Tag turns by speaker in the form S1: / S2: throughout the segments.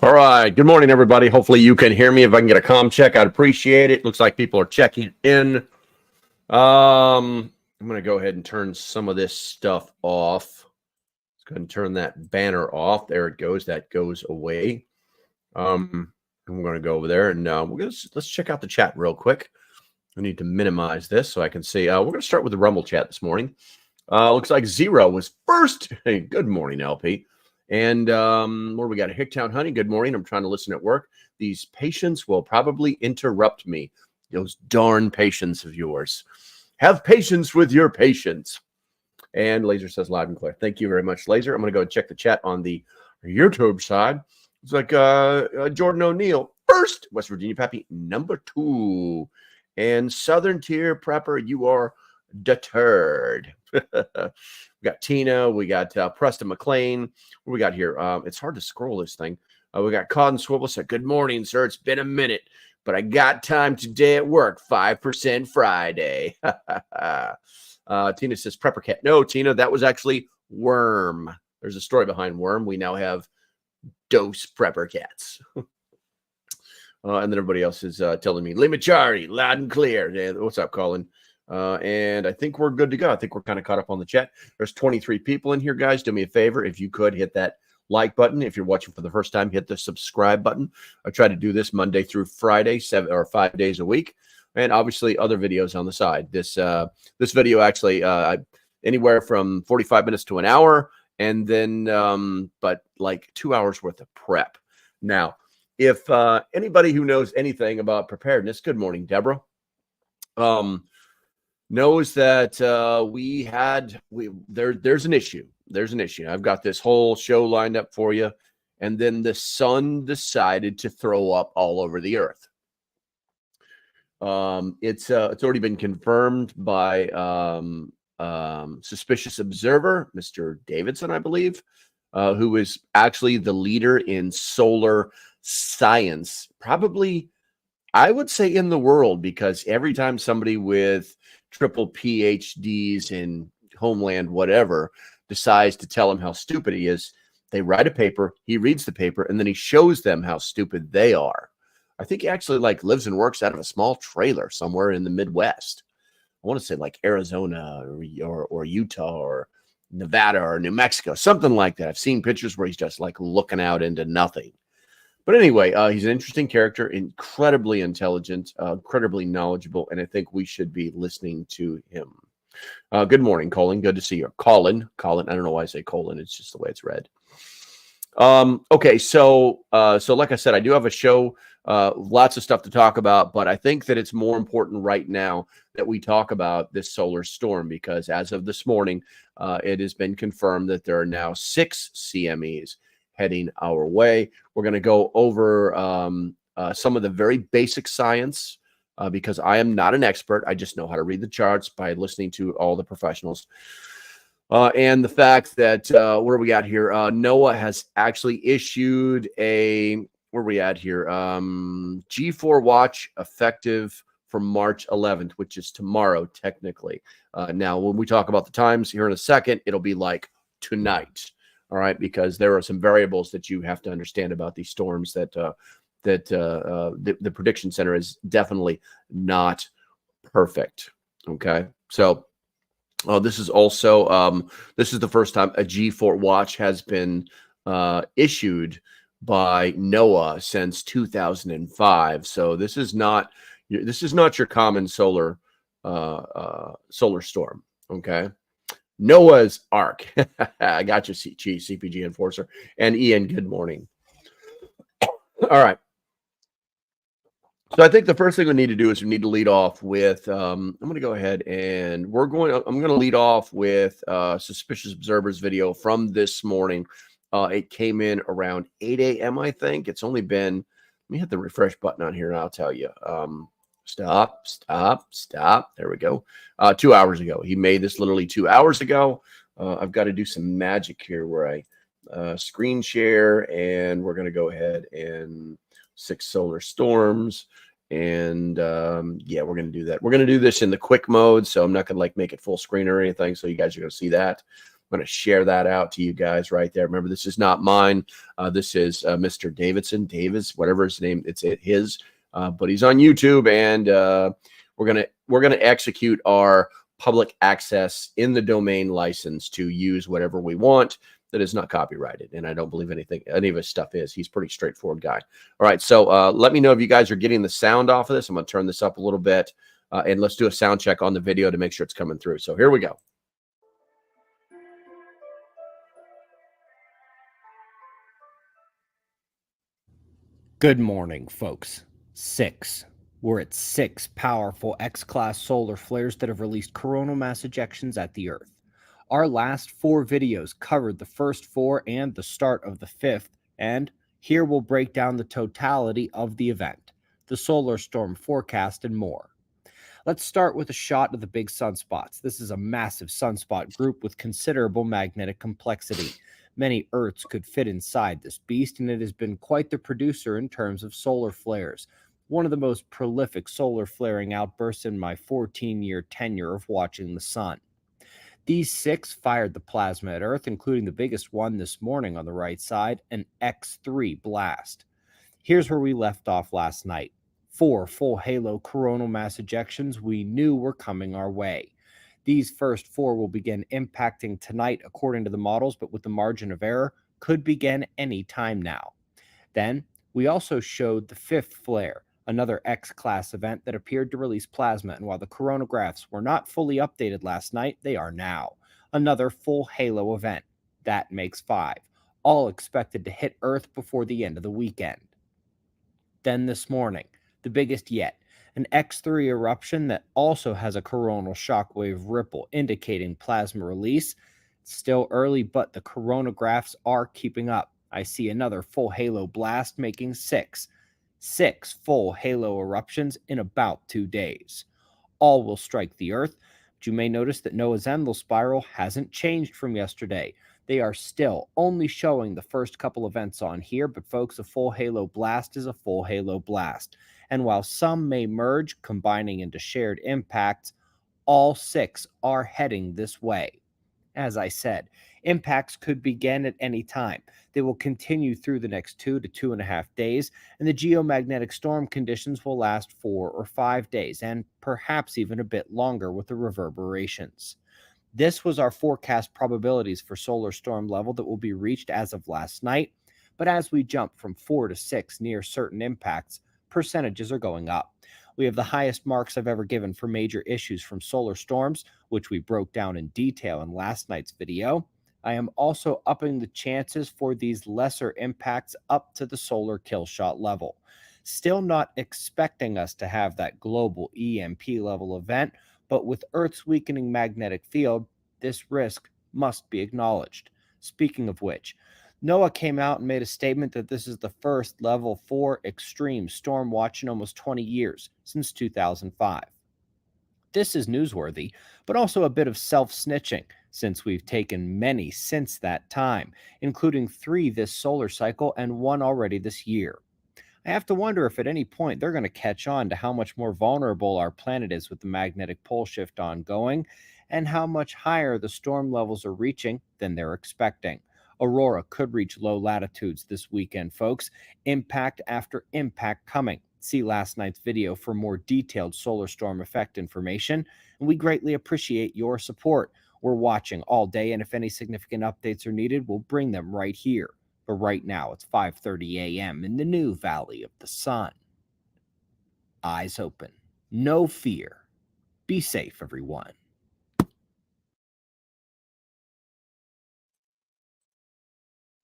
S1: All right. Good morning, everybody. Hopefully you can hear me. If I can get a comm check, I'd appreciate it. Looks like people are checking in. I'm going to go ahead and turn some of this stuff off. Let's go ahead and turn that banner off. There it goes. That goes away. I'm going to go over there and let's check out the chat real quick. I need to minimize this so I can see. We're going to start with the Rumble chat this morning. Looks like Zero was first. Hey, good morning, LP. And what do we got? Hicktown Honey, good morning. I'm trying to listen at work. These patients will probably interrupt me. Those darn patients of yours. Have patience with your patients. And Laser says loud and clear. Thank you very much, Laser. I'm going to go and check the chat on the YouTube side. It's like Jordan O'Neill, first. West Virginia Pappy, number 2. And Southern Tier Prepper, you are deterred. We got Tina, we got Preston McLean. What we got here? It's hard to scroll this thing. We got Cod and Swivel said, good morning, sir. It's been a minute, but I got time today at work. 5% Friday. Tina says, Prepper Cat. No, Tina, that was actually Worm. There's a story behind Worm. We now have Dose Prepper Cats. And then everybody else is telling me, Limachari, loud and clear. Yeah, what's up, Colin? And I think we're good to go. I think we're kind of caught up on the chat. There's 23 people in here, guys. Do me a favor. If you could hit that like button. If you're watching for the first time, hit the subscribe button. I try to do this Monday through Friday, 7 or 5 days a week. And obviously other videos on the side. This video actually anywhere from 45 minutes to an hour. And then but like 2 hours worth of prep. Now, if anybody who knows anything about preparedness, good morning, Deborah. Knows that there's an issue. There's an issue. I've got this whole show lined up for you. And then the sun decided to throw up all over the earth. It's already been confirmed by suspicious observer, Mr. Davidson, I believe, who is actually the leader in solar science, probably, I would say, in the world, because every time somebody with triple PhDs in Homeland, whatever, decides to tell him how stupid he is, they write a paper, he reads the paper, and then he shows them how stupid they are. I think he actually lives and works out of a small trailer somewhere in the Midwest. I want to say like Arizona or Utah or Nevada or New Mexico, something like that. I've seen pictures where he's just like looking out into nothing. But anyway, he's an interesting character, incredibly intelligent, incredibly knowledgeable, and I think we should be listening to him. Good morning, Colin. Good to see you. Colin. I don't know why I say Colin. It's just the way it's read. Okay, so like I said, I do have a show, lots of stuff to talk about, but I think that it's more important right now that we talk about this solar storm, because as of this morning, it has been confirmed that there are now 6 CMEs heading our way. We're going to go over some of the very basic science because I am not an expert. I just know how to read the charts by listening to all the professionals. And the fact that where we at here, NOAA has actually issued a where we at here, G4 watch effective for March 11th, which is tomorrow technically. Now, when we talk about the times here in a second, it'll be like tonight. All right, because there are some variables that you have to understand about these storms that the prediction center is definitely not perfect. Okay, so this is also this is the first time a G4 watch has been issued by NOAA since 2005. So this is not your common solar storm. Okay. Noah's Ark. I got you, CPG Enforcer. And Ian, good morning. All right. So I think the first thing we need to do is we need to lead off with, I'm going to go ahead and I'm going to lead off with Suspicious Observers video from this morning. It came in around 8 a.m., I think. It's only been, let me hit the refresh button on here and I'll tell you. Stop. There we go. 2 hours ago. He made this literally 2 hours ago. I've got to do some magic here where I screen share, and we're going to go ahead and 6 solar storms. And yeah, we're going to do that. We're going to do this in the quick mode, so I'm not going to like make it full screen or anything, so you guys are going to see that. I'm going to share that out to you guys right there. Remember, this is not mine. This is Mr. Davis, whatever his name. It's his. But he's on YouTube, and we're gonna execute our public access in the domain license to use whatever we want that is not copyrighted. And I don't believe any of his stuff is. He's a pretty straightforward guy. All right, so let me know if you guys are getting the sound off of this. I'm gonna turn this up a little bit, and let's do a sound check on the video to make sure it's coming through. So here we go.
S2: Good morning, folks. We're at 6 powerful X-class solar flares that have released coronal mass ejections at the Earth. Our last 4 videos covered the first 4 and the start of the 5th, and here we'll break down the totality of the event, the solar storm forecast, and more. Let's start with a shot of the big sunspots. This is a massive sunspot group with considerable magnetic complexity. Many Earths could fit inside this beast, and it has been quite the producer in terms of solar flares. One of the most prolific solar flaring outbursts in my 14-year tenure of watching the sun. These 6 fired the plasma at Earth, including the biggest one this morning on the right side, an X3 blast. Here's where we left off last night. 4 full halo coronal mass ejections we knew were coming our way. These first 4 will begin impacting tonight according to the models, but with the margin of error, could begin any time now. Then, we also showed the 5th flare, another X-class event that appeared to release plasma, and while the coronagraphs were not fully updated last night, they are now. Another full halo event. That makes 5, all expected to hit Earth before the end of the weekend. Then this morning, the biggest yet, an X3 eruption that also has a coronal shockwave ripple indicating plasma release. It's still early, but the coronagraphs are keeping up. I see another full halo blast making 6 full halo eruptions in about 2 days. All will strike the Earth, but you may notice that Noah's Endless spiral hasn't changed from yesterday. They are still only showing the first couple events on here, but folks, a full halo blast is a full halo blast. And while some may merge, combining into shared impacts, all 6 are heading this way. As I said, impacts could begin at any time. They will continue through the next 2 to 2.5 days, and the geomagnetic storm conditions will last 4 or 5 days, and perhaps even a bit longer with the reverberations. This was our forecast probabilities for solar storm level that will be reached as of last night, but as we jump from 4 to 6 near certain impacts, percentages are going up. We have the highest marks I've ever given for major issues from solar storms, which we broke down in detail in last night's video. I am also upping the chances for these lesser impacts up to the solar kill shot level. Still not expecting us to have that global EMP level event, but with Earth's weakening magnetic field, this risk must be acknowledged. Speaking of which, NOAA came out and made a statement that this is the first level 4 extreme storm watch in almost 20 years, since 2005. This is newsworthy, but also a bit of self-snitching, since we've taken many since that time, including 3 this solar cycle and 1 already this year. I have to wonder if at any point they're going to catch on to how much more vulnerable our planet is with the magnetic pole shift ongoing and how much higher the storm levels are reaching than they're expecting. Aurora could reach low latitudes this weekend, folks. Impact after impact coming. See last night's video for more detailed solar storm effect information, and we greatly appreciate your support. We're watching all day, and if any significant updates are needed, we'll bring them right here. But right now, it's 5:30 a.m. in the new Valley of the Sun. Eyes open. No fear. Be safe, everyone.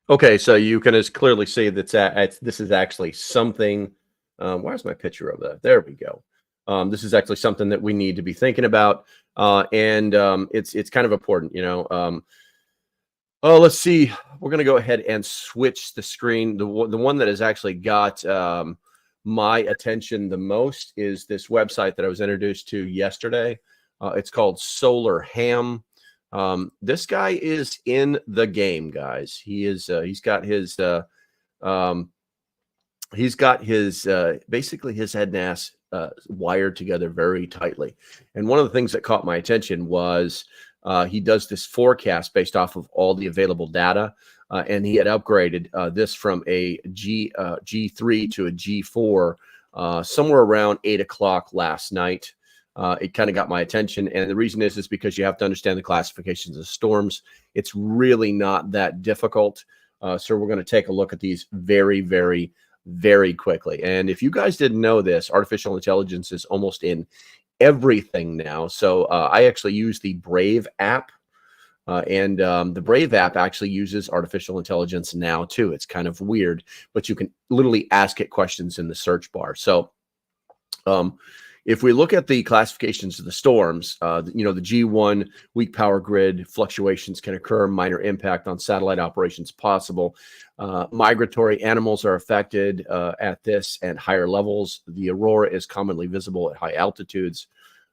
S1: Okay, so you can as clearly see that this is actually something. Where's my picture of that? There we go. This is actually something that we need to be thinking about, and it's kind of important, you know. Oh, let's see. We're going to go ahead and switch the screen. The one that has actually got my attention the most is this website that I was introduced to yesterday. It's called Solar Ham. This guy is in the game, guys. He's got his basically his head and ass wired together very tightly. And one of the things that caught my attention was he does this forecast based off of all the available data, and he had upgraded this from a G3 to a G4 somewhere around 8 o'clock last night. It kind of got my attention, and the reason is because you have to understand the classifications of storms. It's really not that difficult. So we're going to take a look at these very, very, very quickly. And if you guys didn't know this, artificial intelligence is almost in everything now. So I actually use the Brave app, and the Brave app actually uses artificial intelligence now too. It's kind of weird, but you can literally ask it questions in the search bar. So if we look at the classifications of the storms, you know, the G1, weak power grid, fluctuations can occur, minor impact on satellite operations possible. Migratory animals are affected at this and higher levels. The aurora is commonly visible at high altitudes.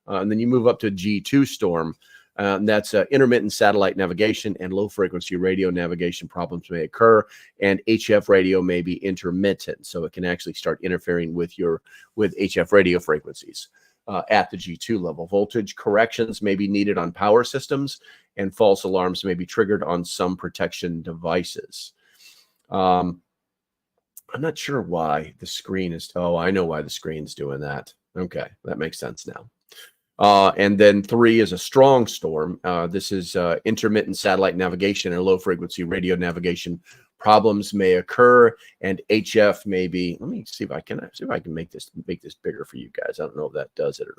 S1: And then you move up to G2 storm. That's intermittent satellite navigation and low frequency radio navigation problems may occur, and HF radio may be intermittent, so it can actually start interfering with HF radio frequencies at the G2 level. Voltage corrections may be needed on power systems, and false alarms may be triggered on some protection devices. I'm not sure why the screen is. Oh, I know why the screen's doing that. Okay, that makes sense now. And then 3 is a strong storm. This is intermittent satellite navigation and low frequency radio navigation problems may occur, and HF may be. Let me see if I can make this bigger for you guys. I don't know if that does it or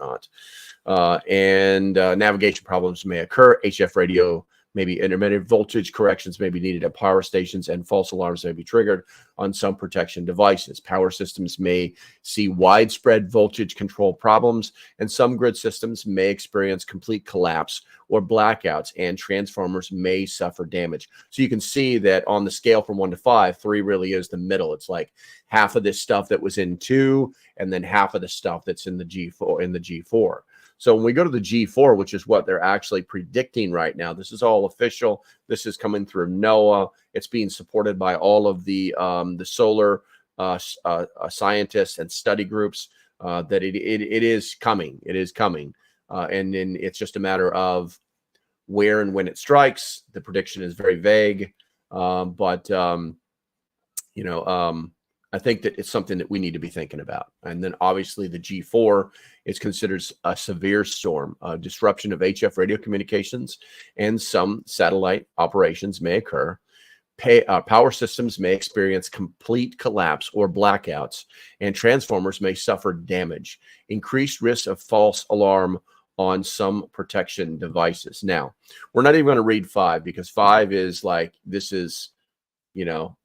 S1: not. And navigation problems may occur. HF radio may be intermittent. Voltage corrections may be needed at power stations, and false alarms may be triggered on some protection devices. Power systems may see widespread voltage control problems, and some grid systems may experience complete collapse or blackouts, and transformers may suffer damage. So you can see that on the scale from 1 to 5, 3 really is the middle. It's like half of this stuff that was in 2, and then half of the stuff that's in the G4. So when we go to the G4, which is what they're actually predicting right now, this is all official. This is coming through NOAA. It's being supported by all of the solar scientists and study groups. That it is coming. It is coming, and then it's just a matter of where and when it strikes. The prediction is very vague, but you know. I think that it's something that we need to be thinking about. And then obviously the G4 is considered a severe storm. Disruption of HF radio communications and some satellite operations may occur. Power systems may experience complete collapse or blackouts, and transformers may suffer damage. Increased risk of false alarm on some protection devices. Now, we're not even going to read 5 because 5 is like, this is, you know,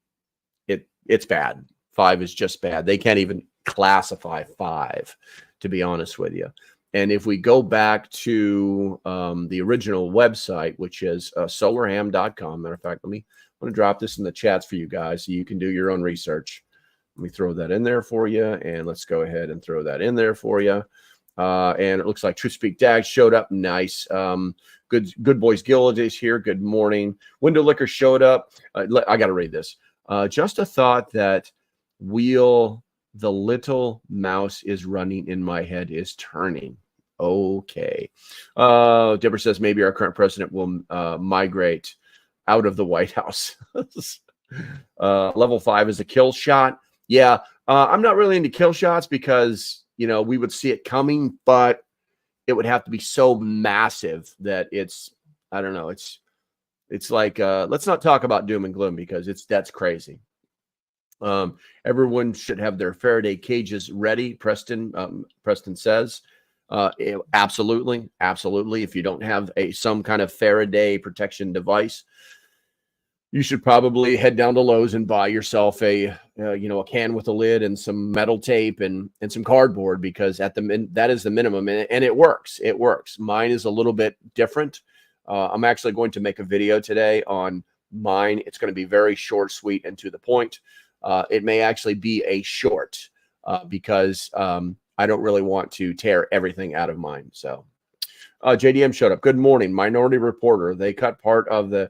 S1: it's bad. 5 is just bad. They can't even classify 5, to be honest with you. And if we go back to the original website, which is solarham.com. Matter of fact, I'm going to drop this in the chats for you guys so you can do your own research. Let me throw that in there for you, and let's go ahead and throw that in there for you. And it looks like Truth Speak Dag showed up. Nice. Good Boys Guild is here. Good morning. Window Liquor showed up. I got to read this. Just a thought that wheel the little mouse is running in my head is turning. Okay. Deborah says maybe our current president will migrate out of the White House. Level 5 is a kill shot. Yeah. I'm not really into kill shots because, you know, we would see it coming, but it would have to be so massive that it's, I don't know. It's like, let's not talk about doom and gloom because that's crazy. Everyone should have their Faraday cages ready. Preston says, absolutely. If you don't have some kind of Faraday protection device, you should probably head down to Lowe's and buy yourself a can with a lid and some metal tape and some cardboard, because that is the minimum, and it works. It works. Mine is a little bit different. I'm actually going to make a video today on mine. It's going to be very short, sweet, and to the point. It may actually be a short because I don't really want to tear everything out of mine. So JDM showed up. Good morning, Minority Reporter. They cut part of the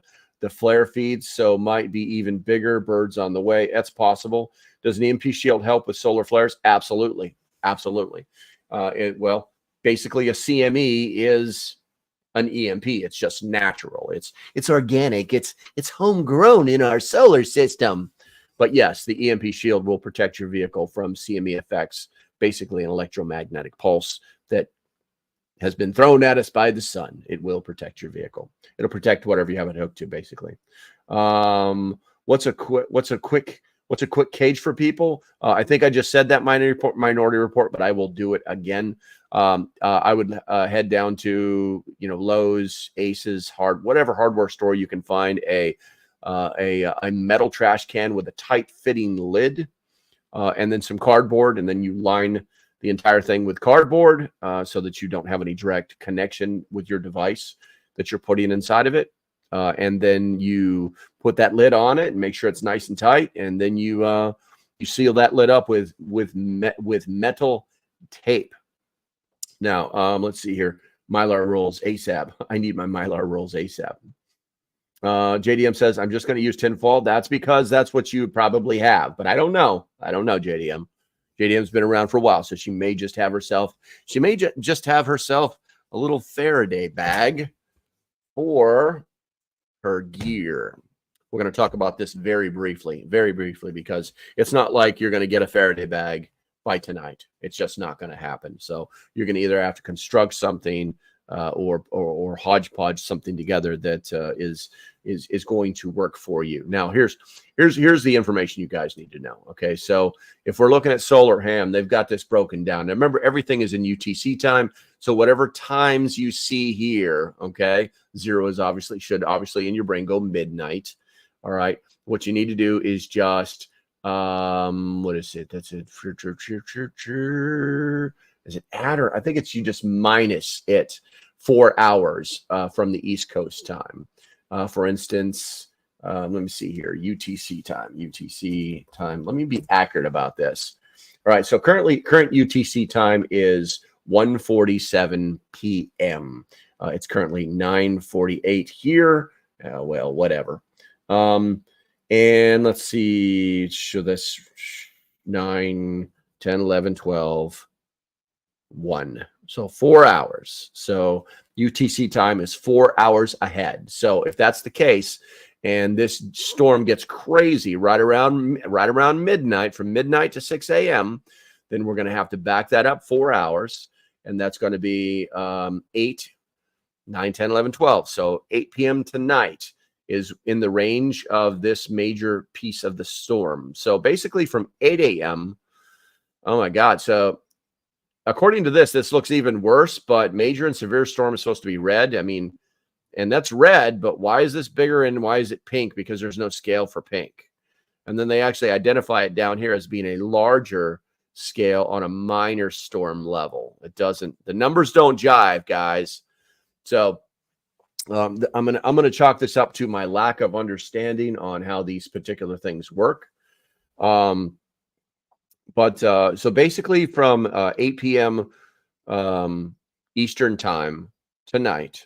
S1: flare feeds, so might be even bigger birds on the way. That's possible. Does an EMP shield help with solar flares? Absolutely. Well, basically a CME is an EMP. It's just natural. It's organic. It's homegrown in our solar system. But yes, the EMP shield will protect your vehicle from CME effects, basically an electromagnetic pulse that has been thrown at us by the sun. It will protect your vehicle. It'll protect whatever you have it hooked to, basically. What's a quick cage for people? I think I just said that minority report, but I will do it again. I would head down to Lowe's, Aces, whatever hardware store you can find a metal trash can with a tight fitting lid, and then some cardboard, and then you line the entire thing with cardboard so that you don't have any direct connection with your device that you're putting inside of it. And then you put that lid on it and make sure it's nice and tight. And then you seal that lid up with metal tape. Now, let's see here. Mylar rolls ASAP. I need my Mylar rolls ASAP. JDM says, I'm just going to use tinfoil. That's because that's what you probably have. But I don't know, JDM. JDM's been around for a while, so she may just have herself a little Faraday bag for her gear. We're going to talk about this very briefly, because it's not like you're going to get a Faraday bag by tonight. It's just not going to happen. So you're going to either have to construct something or hodgepodge something together that is going to work for you. Now, here's the information you guys need to know. Okay, so if we're looking at Solar Ham, they've got this broken down. Now, remember, everything is in UTC time. So whatever times you see here, okay, zero is should obviously in your brain go midnight. All right, what you need to do is just what is it? That's it. Is it add, or I think it's you just minus it 4 hours from the East Coast time. For instance, let me see here, UTC time. Let me be accurate about this. All right, so current UTC time is 1:47 p.m. It's currently 9:48 here. Well, whatever. And let's see, show this 9, 10, 11, 12, 1. So 4 hours. So UTC time is 4 hours ahead. So if that's the case, and this storm gets crazy right around midnight, from midnight to 6 a.m., then we're going to have to back that up 4 hours. And that's going to be 8, 9, 10, 11, 12. So 8 p.m. tonight is in the range of this major piece of the storm. So basically from 8 a.m., oh my God. So according to this looks even worse, but major and severe storm is supposed to be red. I mean, and that's red, but why is this bigger and why is it pink? Because there's no scale for pink. And then they actually identify it down here as being a larger scale on a minor storm level. The numbers don't jive, guys. So I'm gonna chalk this up to my lack of understanding on how these particular things work. So basically from 8 p.m. Eastern time tonight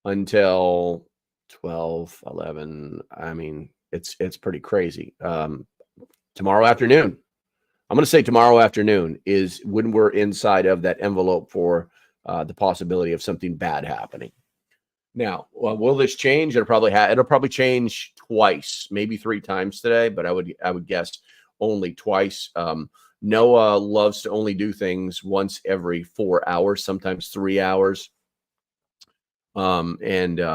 S1: until 12, 11. I mean, it's pretty crazy. Tomorrow afternoon, I'm going to say tomorrow afternoon is when we're inside of that envelope for the possibility of something bad happening. Now, will this change? It'll probably change twice, maybe 3 times today, but I would guess only twice. NOAA loves to only do things once every 4 hours, sometimes 3 hours. I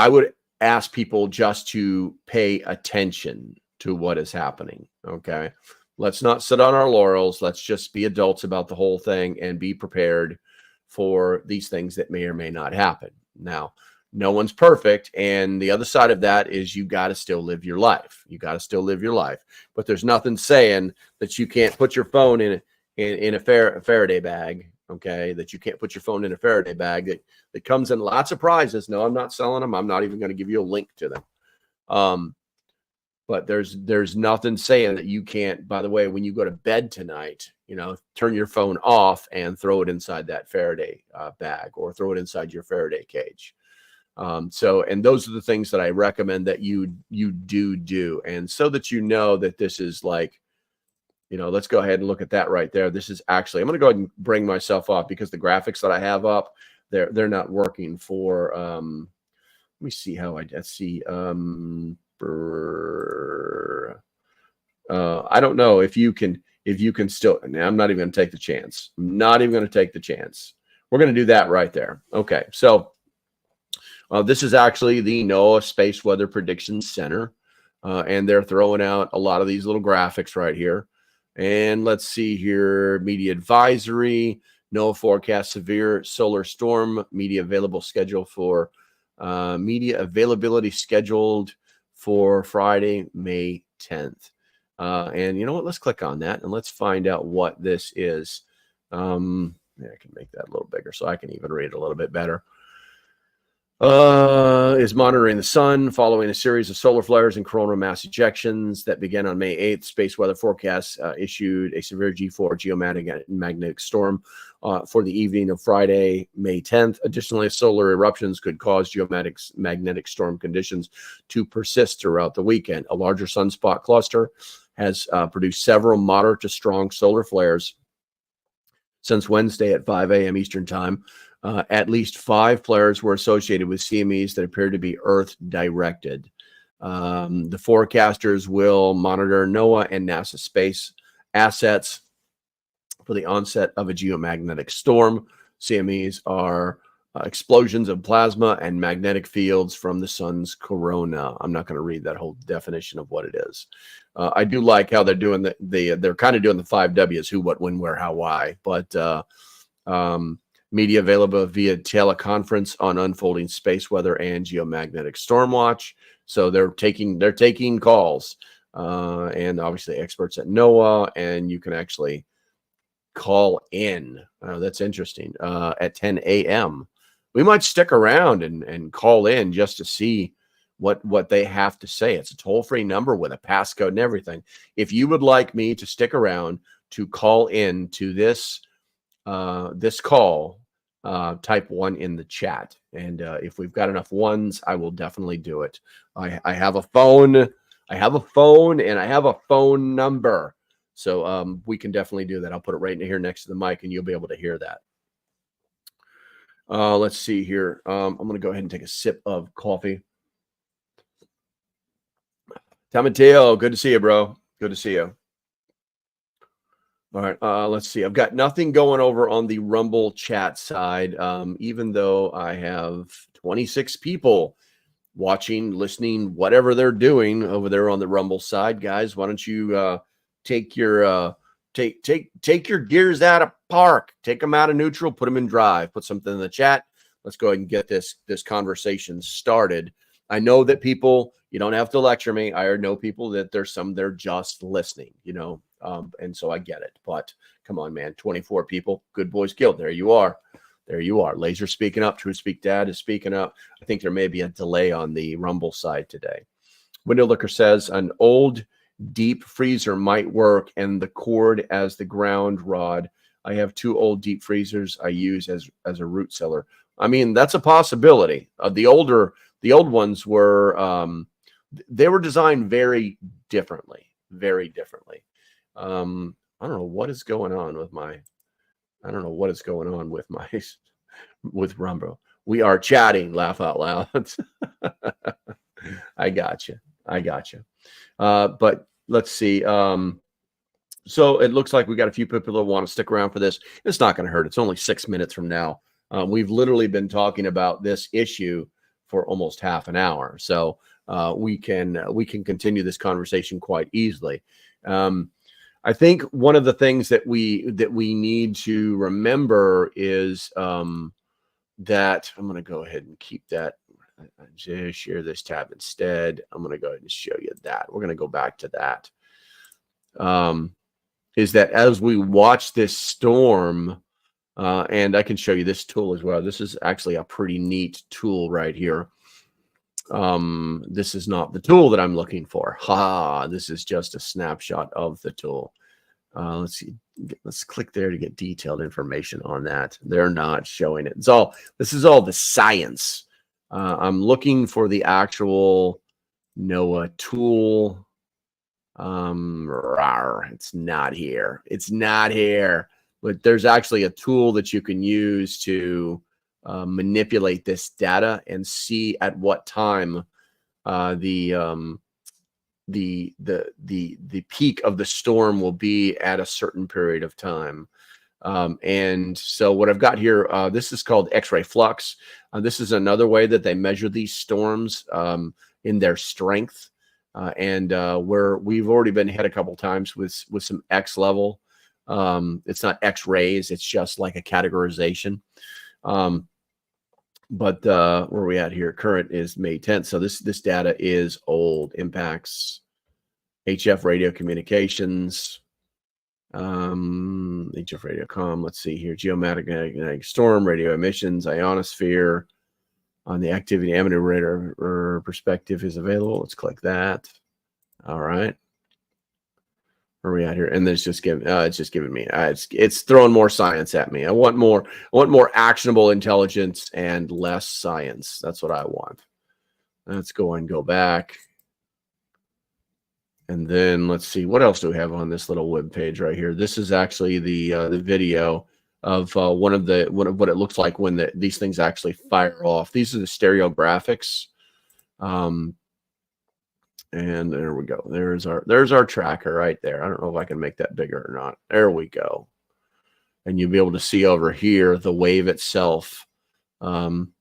S1: would ask people just to pay attention to what is happening. Okay. Let's not sit on our laurels. Let's just be adults about the whole thing and be prepared for these things that may or may not happen. Now, no one's perfect. And the other side of that is you got to still live your life. You got to still live your life. But there's nothing saying that you can't put your phone in a Faraday bag. Okay, that you can't put your phone in a Faraday bag that comes in lots of prizes. No, I'm not selling them. I'm not even going to give you a link to them. But there's nothing saying that you can't, by the way, when you go to bed tonight, turn your phone off and throw it inside that Faraday bag or throw it inside your Faraday cage. And those are the things that I recommend that you do. And so that that this is like, let's go ahead and look at that right there. This is actually, I'm going to go ahead and bring myself up because the graphics that I have up, they're not working for, let me see how let's see. I don't know if you can still, I'm not even going to take the chance. I'm not even going to take the chance. We're going to do that right there. Okay. So this is actually the NOAA Space Weather Prediction Center. And they're throwing out a lot of these little graphics right here. And let's see here, media advisory, NOAA forecast severe solar storm, media availability scheduled for Friday, May 10th. And you know what? Let's click on that and let's find out what this is. I can make that a little bigger so I can even read it a little bit better. Is monitoring the sun following a series of solar flares and coronal mass ejections that began on May 8th. Space Weather Forecast issued a severe G4 geomagnetic storm for the evening of Friday, May 10th. Additionally, solar eruptions could cause geomagnetic storm conditions to persist throughout the weekend. A larger sunspot cluster has produced several moderate to strong solar flares since Wednesday at 5 a.m. Eastern Time. At least 5 flares were associated with CMEs that appear to be Earth-directed. The forecasters will monitor NOAA and NASA space assets for the onset of a geomagnetic storm. CMEs are explosions of plasma and magnetic fields from the sun's corona. I'm not going to read that whole definition of what it is. I do like how they're doing they're kind of doing the 5 W's: who, what, when, where, how, why. But media available via teleconference on unfolding space weather and geomagnetic storm watch. So they're taking calls, and obviously experts at NOAA, and you can actually call in. That's interesting. At 10 a.m. We might stick around and call in just to see what they have to say. It's a toll-free number with a passcode and everything. If you would like me to stick around to call in to this call, type 1 in the chat, and if we've got enough ones, I will definitely do it. I have a phone, and I have a phone number, so we can definitely do that. I'll put it right in here next to the mic, and you'll be able to hear that. Let's see here. I'm going to go ahead and take a sip of coffee. Tamateo, good to see you, bro. Good to see you. All right, let's see. I've got nothing going over on the Rumble chat side, even though I have 26 people watching, listening, whatever they're doing over there on the Rumble side. Guys, why don't you take your take your gears out of park, take them out of neutral, put them in drive, put something in the chat. Let's go ahead and get this conversation started. I know that people, you don't have to lecture me. I know people that they're just listening, and so I get it. But come on, man, 24 people, Good Boys Guild. There you are. Laser speaking up. True Speak Dad is speaking up. I think there may be a delay on the Rumble side today. Window Liquor says an old deep freezer might work, and the cord as the ground rod I have 2 old deep freezers I use as a root cellar. I mean, that's a possibility. The old ones were they were designed very differently, very differently. I don't know what is going on with my with Rumbo. We are chatting, laugh out loud. I got you. But let's see. So it looks like we got a few people that want to stick around for this. It's not going to hurt. It's only 6 minutes from now. We've literally been talking about this issue for almost half an hour, so we can continue this conversation quite easily. I think one of the things that we need to remember is that I'm going to go ahead and keep that. Just share this tab instead. I'm going to go ahead and show you that. We're going to go back to that. Is that as we watch this storm, and I can show you this tool as well. This is actually a pretty neat tool right here. This is not the tool that I'm looking for. This is just a snapshot of the tool. Let's see. Let's click there to get detailed information on that. They're not showing it. This is all the science. I'm looking for the actual NOAA tool. It's not here. It's not here. But there's actually a tool that you can use to manipulate this data and see at what time the peak of the storm will be at a certain period of time. And so what I've got here, this is called X-ray flux. This is another way that they measure these storms in their strength. And where we've already been hit a couple times with some X level. It's not X-rays, it's just like a categorization. But where are we at here? Current is May 10th. So this data is old. Impacts, HF radio communications, HF radio comm. Let's see here. Geomagnetic storm, radio emissions, ionosphere. On the activity amateur radar perspective is available. Let's click that. All right. Where are we at here? And then it's just giving me it's throwing more science at me. I want more actionable intelligence and less science. That's what I want. Let's go and go back. And then let's see, what else do we have on this little web page right here? This is actually the video of one of what it looks like when these things actually fire off. These are the stereographics. And there we go. There's our tracker right there. I don't know if I can make that bigger or not. There we go. And you'll be able to see over here the wave itself. I'm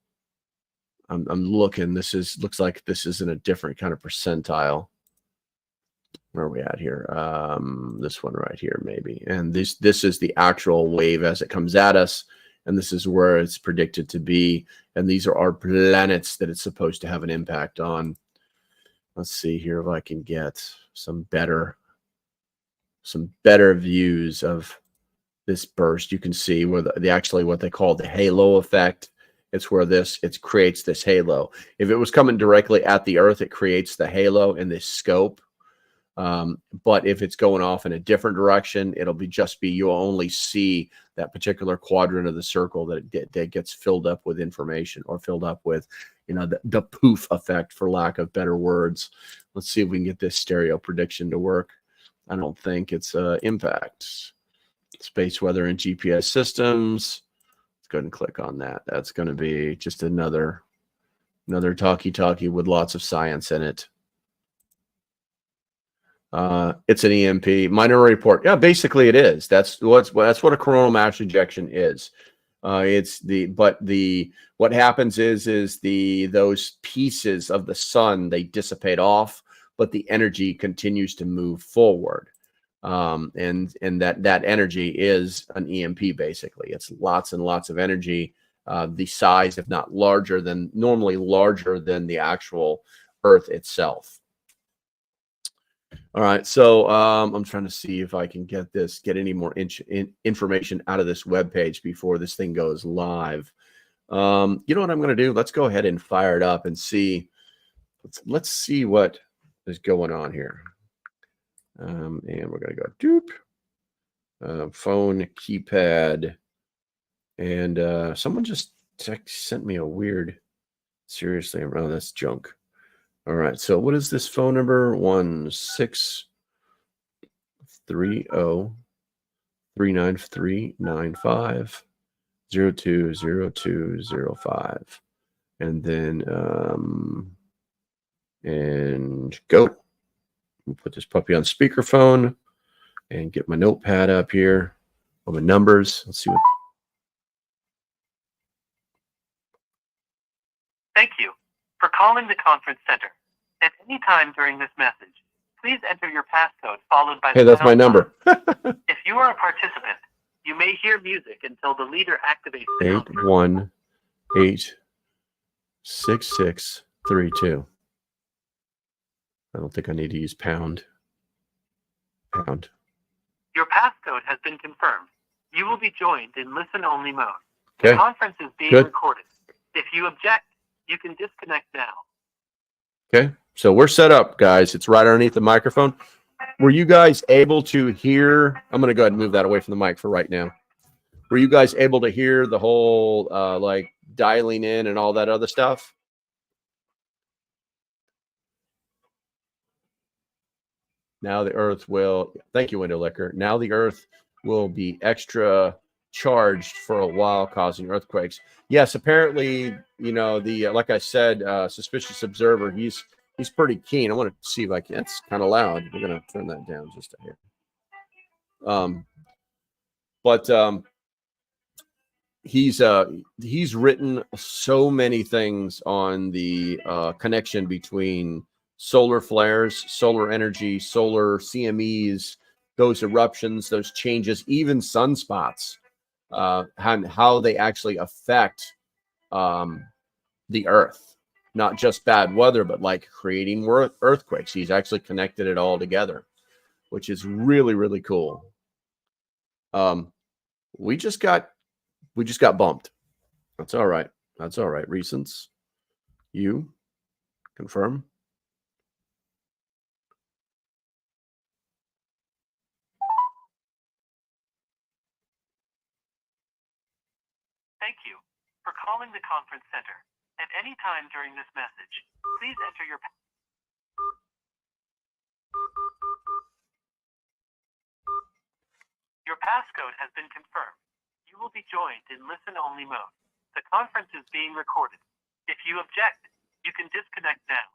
S1: looking. Looks like this is in a different kind of percentile. Where are we at here? This one right here, maybe. And this is the actual wave as it comes at us. And this is where it's predicted to be. And these are our planets that it's supposed to have an impact on. Let's see here if I can get some better views of this burst. You can see where the actually what they call the halo effect. It's where it creates this halo. If it was coming directly at the Earth, it creates the halo in this scope. But if it's going off in a different direction, it'll be you'll only see that particular quadrant of the circle that gets filled up with information, or filled up with, the poof effect, for lack of better words. Let's see if we can get this stereo prediction to work. I don't think it's impact. Space weather and GPS systems. Let's go ahead and click on that. That's going to be just another talkie with lots of science in it. It's an EMP minor report. Yeah, basically it is. That's what a coronal mass ejection is. What happens is those pieces of the sun, they dissipate off, but the energy continues to move forward. And that energy is an EMP. Basically, it's lots and lots of energy, the size, if not normally larger than the actual Earth itself. All right, so I'm trying to see if I can get any more information out of this web page before this thing goes live. You know what I'm going to do? Let's go ahead and fire it up and see. Let's see what is going on here. And we're going to go doop. phone keypad, and someone just sent me a weird. Seriously, oh, that's junk. All right, so what is this phone number? 1-630-393-95020205, and then and go. We'll put this puppy on speakerphone and get my notepad up here with my numbers. Let's see what.
S3: Thank you for calling the conference center. At any time during this message, please enter your passcode followed by
S1: Hey, that's my number.
S3: If you are a participant, you may hear music until the leader activates the
S1: 8186632. I don't think I need to use pound. Pound.
S3: Your passcode has been confirmed. You will be joined in listen-only mode.
S1: Okay.
S3: The conference is being
S1: Good.
S3: recorded. If you object, you can disconnect now.
S1: Okay, so we're set up, guys. It's right underneath the microphone. Were you guys able to hear? I'm going to go ahead and move that away from the mic for right now. Were you guys able to hear the whole like dialing in and all that other stuff? Now the Earth will, thank you, Window Liquor. Now the Earth will be extra charged for a while, causing earthquakes. Yes, apparently, you know, the like I said, suspicious observer, he's pretty keen. I want to see if I can. It's kind of loud. We're gonna turn that down just a hair. He's written so many things on the connection between solar flares, solar energy, solar CMEs, those eruptions, those changes, even sunspots, and how they actually affect the Earth. Not just bad weather, but like creating earthquakes. He's actually connected it all together, which is really, really cool. We just got bumped. That's all right. That's all right. Recents. You confirm.
S3: Thank you for calling the conference center. At any time during this message, please enter your passcode has been confirmed. You will be joined in listen-only mode. The conference is being recorded. If you object, you can disconnect now.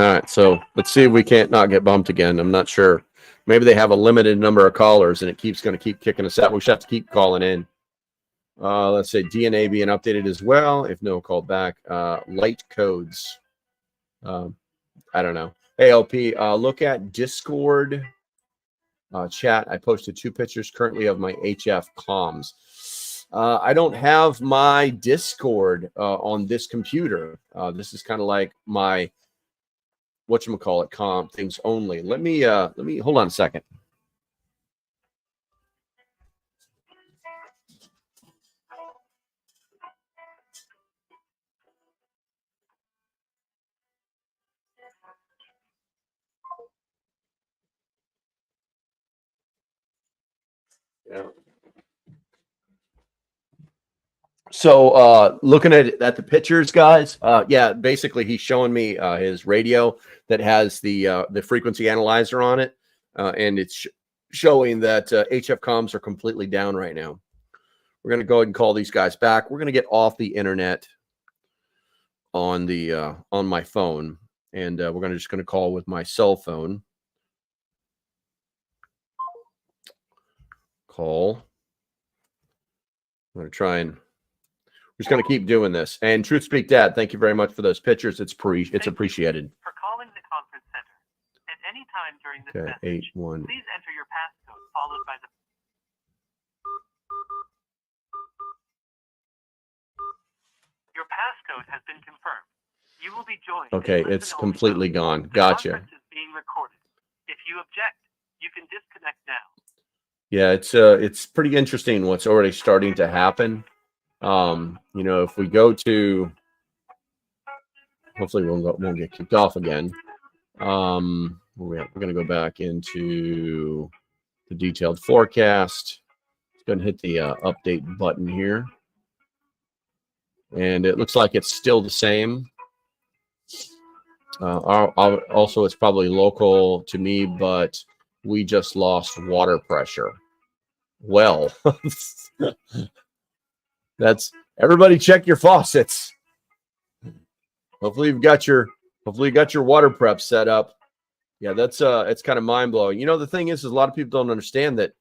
S1: All right, so let's see if we can't not get bumped again. I'm not sure. Maybe they have a limited number of callers and it keeps going to keep kicking us out. We should have to keep calling in. Let's say DNA being updated as well. If no, called back. Light codes. I don't know. Hey, LP, look at Discord chat. I posted 2 pictures currently of my HF comms. I don't have my Discord on this computer. This is kind of like my whatchamacallit comp things only. Let me hold on a second. Yeah. So looking at the pictures, guys, yeah, basically he's showing me his radio that has the frequency analyzer on it, and it's showing that HF comms are completely down right now. We're going to go ahead and call these guys back. We're going to get off the internet on the on my phone, and we're just going to call with my cell phone. Call. I'm going to try and we're just going to keep doing this. And Truth Speak Dad, thank you very much for those pictures. It's appreciated.
S3: For calling the conference center. At any time during this message,
S1: 8-1.
S3: please enter your passcode followed by the Your passcode has been confirmed. You will be joined.
S1: Okay, it's completely gone. Gotcha.
S3: The conference is being recorded. If you object, you can disconnect now.
S1: Yeah, it's pretty interesting what's already starting to happen. You know, if we go to, hopefully we won't get kicked off again. We're going to go back into the detailed forecast. Let's go ahead and hit the update button here. And it looks like it's still the same. Also, it's probably local to me, but we just lost water pressure. Well, that's everybody check your faucets. Hopefully you got your water prep set up. Yeah, that's it's kind of mind blowing. You know, the thing is a lot of people don't understand that,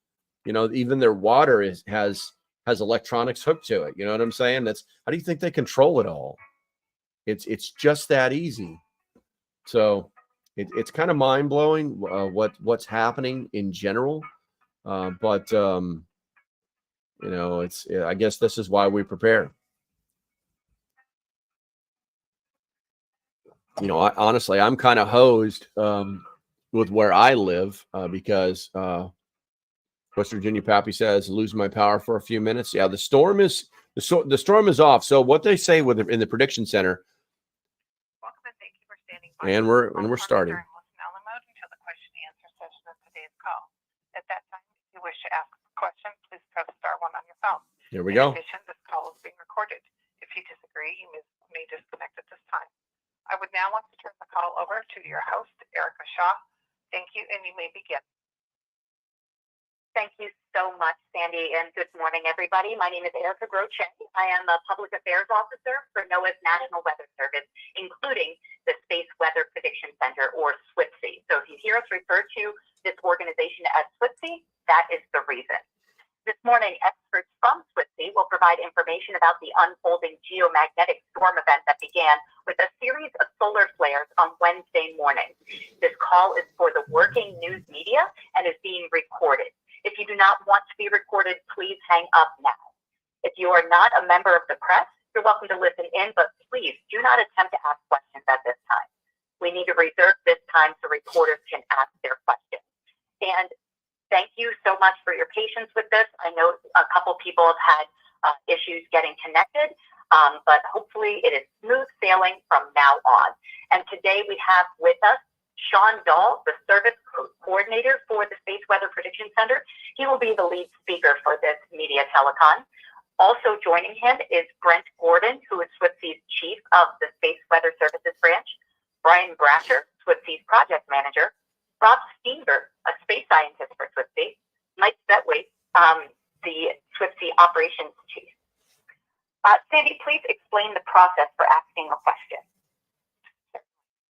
S1: you know, even their water has electronics hooked to it. You know what I'm saying? That's how do you think they control it all? It's just that easy. So it's kind of mind blowing what's happening in general. But you know, I guess this is why we prepare. You know, honestly, I'm kind of hosed with where I live because West Virginia Pappy says losing my power for a few minutes. Yeah, the storm is off. So what they say in the prediction center.
S4: Welcome and thank you for standing by.
S1: And we're starting.
S4: Listen-only mode until the question and answer session of today's call. At that time, if you wish to ask a question, please press star 1 on your phone.
S1: Here we go.
S4: In addition, this call is being recorded. If you disagree, you may disconnect at this time. I would now like to turn the call over to your host, Erica Shaw. Thank you, and you may begin.
S5: Thank you so much, Sandy, and good morning, everybody. My name is Erica Groche. I am a Public Affairs Officer for NOAA's National Weather Service, including the Space Weather Prediction Center, or SWPC. So if you hear us refer to this organization as SWPC, that is the reason. This morning, experts from SWPC will provide information about the unfolding geomagnetic storm event that began with a series of solar flares on Wednesday morning. This call is for the working news media and is being recorded. If you do not want to be recorded, please hang up now. If you are not a member of the press, you're welcome to listen in, but please do not attempt to ask questions at this time. We need to reserve this time so reporters can ask their questions. And thank you so much for your patience with this. I know a couple people have had issues getting connected, but hopefully it is smooth sailing from now on. And today we have with us Sean Dahl, the service coordinator for the Space Weather Prediction Center. He will be the lead speaker for this media telecon. Also joining him is Brent Gordon, who is SWPC's chief of the Space Weather Services branch, Brian Brasher, SWPC's project manager, Rob Steenberg, a space scientist for SWPC, Mike Betway, the SWPC operations chief. Sandy, please explain the process for asking a question.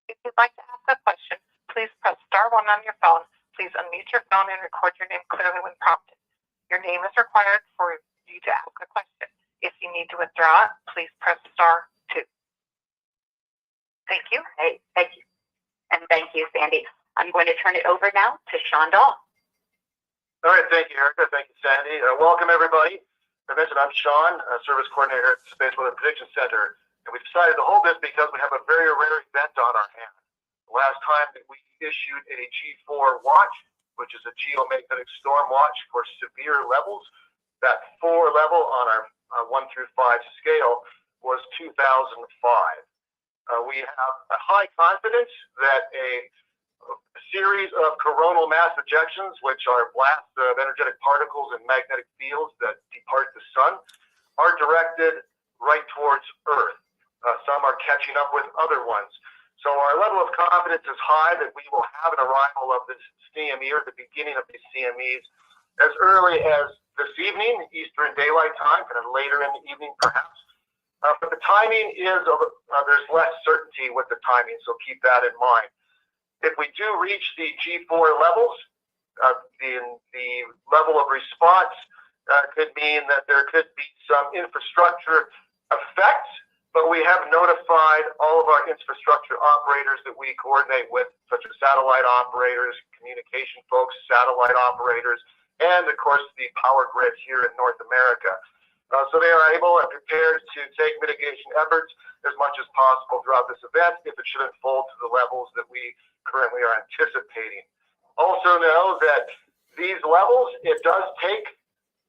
S4: If you'd like to ask a question, please press star 1 on your phone. Please unmute your phone and record your name clearly when prompted. Your name is required for you to ask a question. If you need to withdraw it, please press star 2. Thank you.
S5: Hey, thank you. And thank you, Sandy. I'm going to turn it over now to Sean Dahl.
S6: All right, thank you, Erica. Thank you, Sandy. Welcome, everybody. As I mentioned, I'm Sean, service coordinator at the Space Weather Prediction Center. And we decided to hold this because we have a very rare event on our hands. The last time that we issued a G4 watch, which is a geomagnetic storm watch for severe levels, that 4 level on our 1 through 5 scale was 2005. We have a high confidence that a series of coronal mass ejections, which are blasts of energetic particles and magnetic fields that depart the sun, are directed right towards Earth. Some are catching up with other ones. So our level of confidence is high that we will have an arrival of this CME, or the beginning of these CMEs, as early as this evening, Eastern Daylight Time, kind of later in the evening perhaps. But the timing is, there's less certainty with the timing, so keep that in mind. If we do reach the G4 levels, the level of response could mean that there could be some infrastructure effects, but we have notified all of our infrastructure operators that we coordinate with, such as satellite operators, communication folks, satellite operators, and of course the power grid here in North America. So they are able and prepared to take mitigation efforts as much as possible throughout this event if it should unfold to the levels that we currently are anticipating. Also know that these levels, it does take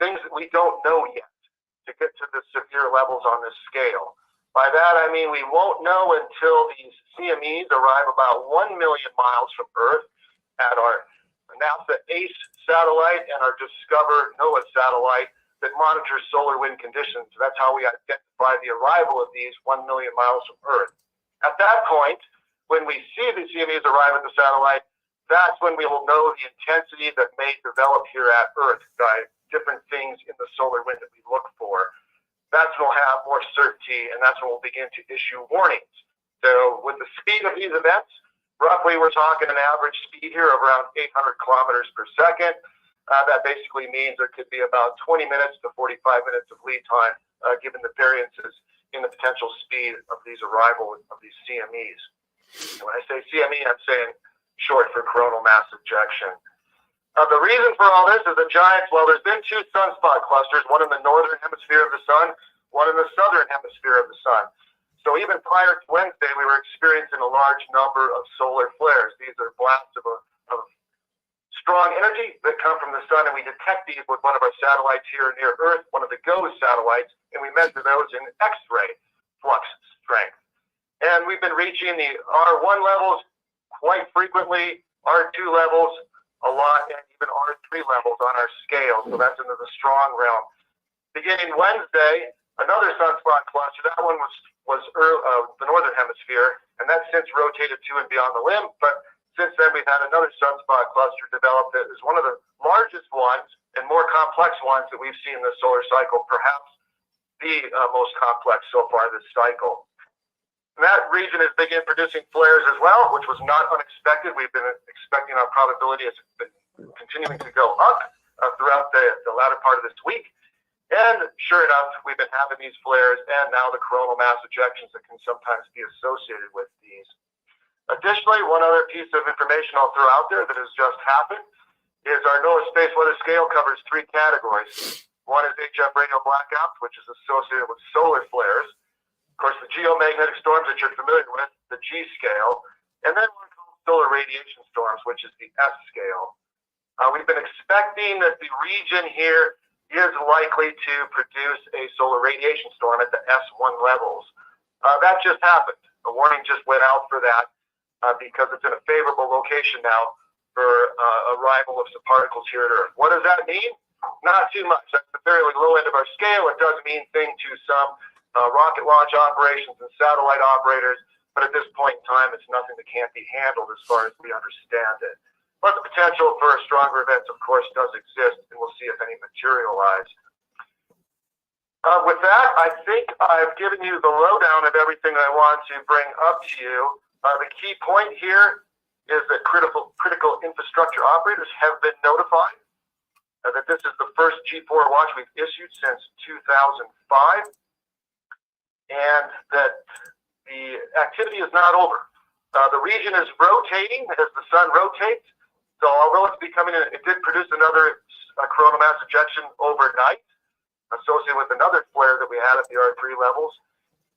S6: things that we don't know yet to get to the severe levels on this scale. By that, I mean we won't know until these CMEs arrive about 1 million miles from Earth at our NASA ACE satellite and our Discover NOAA satellite that monitors solar wind conditions. That's how we identify the arrival of these 1 million miles from Earth. At that point, when we see the CMEs arrive at the satellite, that's when we will know the intensity that may develop here at Earth by different things in the solar wind that we look for. That's when we'll have more certainty, and that's when we'll begin to issue warnings. So with the speed of these events, roughly we're talking an average speed here of around 800 kilometers per second. That basically means there could be about 20 minutes to 45 minutes of lead time, given the variances in the potential speed of these arrival of these CMEs. And when I say CME, I'm saying short for coronal mass ejection. The reason for all this is the giants, well, there's been two sunspot clusters, one in the northern hemisphere of the sun, one in the southern hemisphere of the sun. So even prior to Wednesday, we were experiencing a large number of solar flares. These are blasts of strong energy that come from the sun, and we detect these with one of our satellites here near Earth, one of the GOES satellites, and we measure those in X-ray flux strength. And we've been reaching the R1 levels quite frequently, R2 levels a lot, and even R3 levels on our scale. So that's into the strong realm. Beginning Wednesday, another sunspot cluster. That one was the northern hemisphere, and that's since rotated to and beyond the limb. But since then, we've had another sunspot cluster develop that is one of the largest ones and more complex ones that we've seen in the solar cycle, perhaps the most complex so far this cycle. And that region has begun producing flares as well, which was not unexpected. We've been expecting our probability has been continuing to go up throughout the latter part of this week. And sure enough, we've been having these flares and now the coronal mass ejections that can sometimes be associated with these. Additionally, one other piece of information I'll throw out there that has just happened is our NOAA Space Weather Scale covers three categories. One is HF radio blackouts, which is associated with solar flares. Of course, the geomagnetic storms that you're familiar with, the G scale, and then one called solar radiation storms, which is the S scale. We've been expecting that the region here is likely to produce a solar radiation storm at the S1 levels. That just happened. A warning just went out for that because it's in a favorable location now for arrival of some particles here at Earth. What does that mean? Not too much. That's the fairly low end of our scale. It does mean things to some rocket launch operations and satellite operators, but at this point in time, it's nothing that can't be handled as far as we understand it. But the potential for stronger events, of course, does exist, and we'll see if any materialize. With that, I think I've given you the lowdown of everything I want to bring up to you. The key point here is that critical infrastructure operators have been notified that this is the first G4 watch we've issued since 2005. And that the activity is not over. The region is rotating as the sun rotates. So although it did produce another coronal mass ejection overnight, associated with another flare that we had at the R3 levels.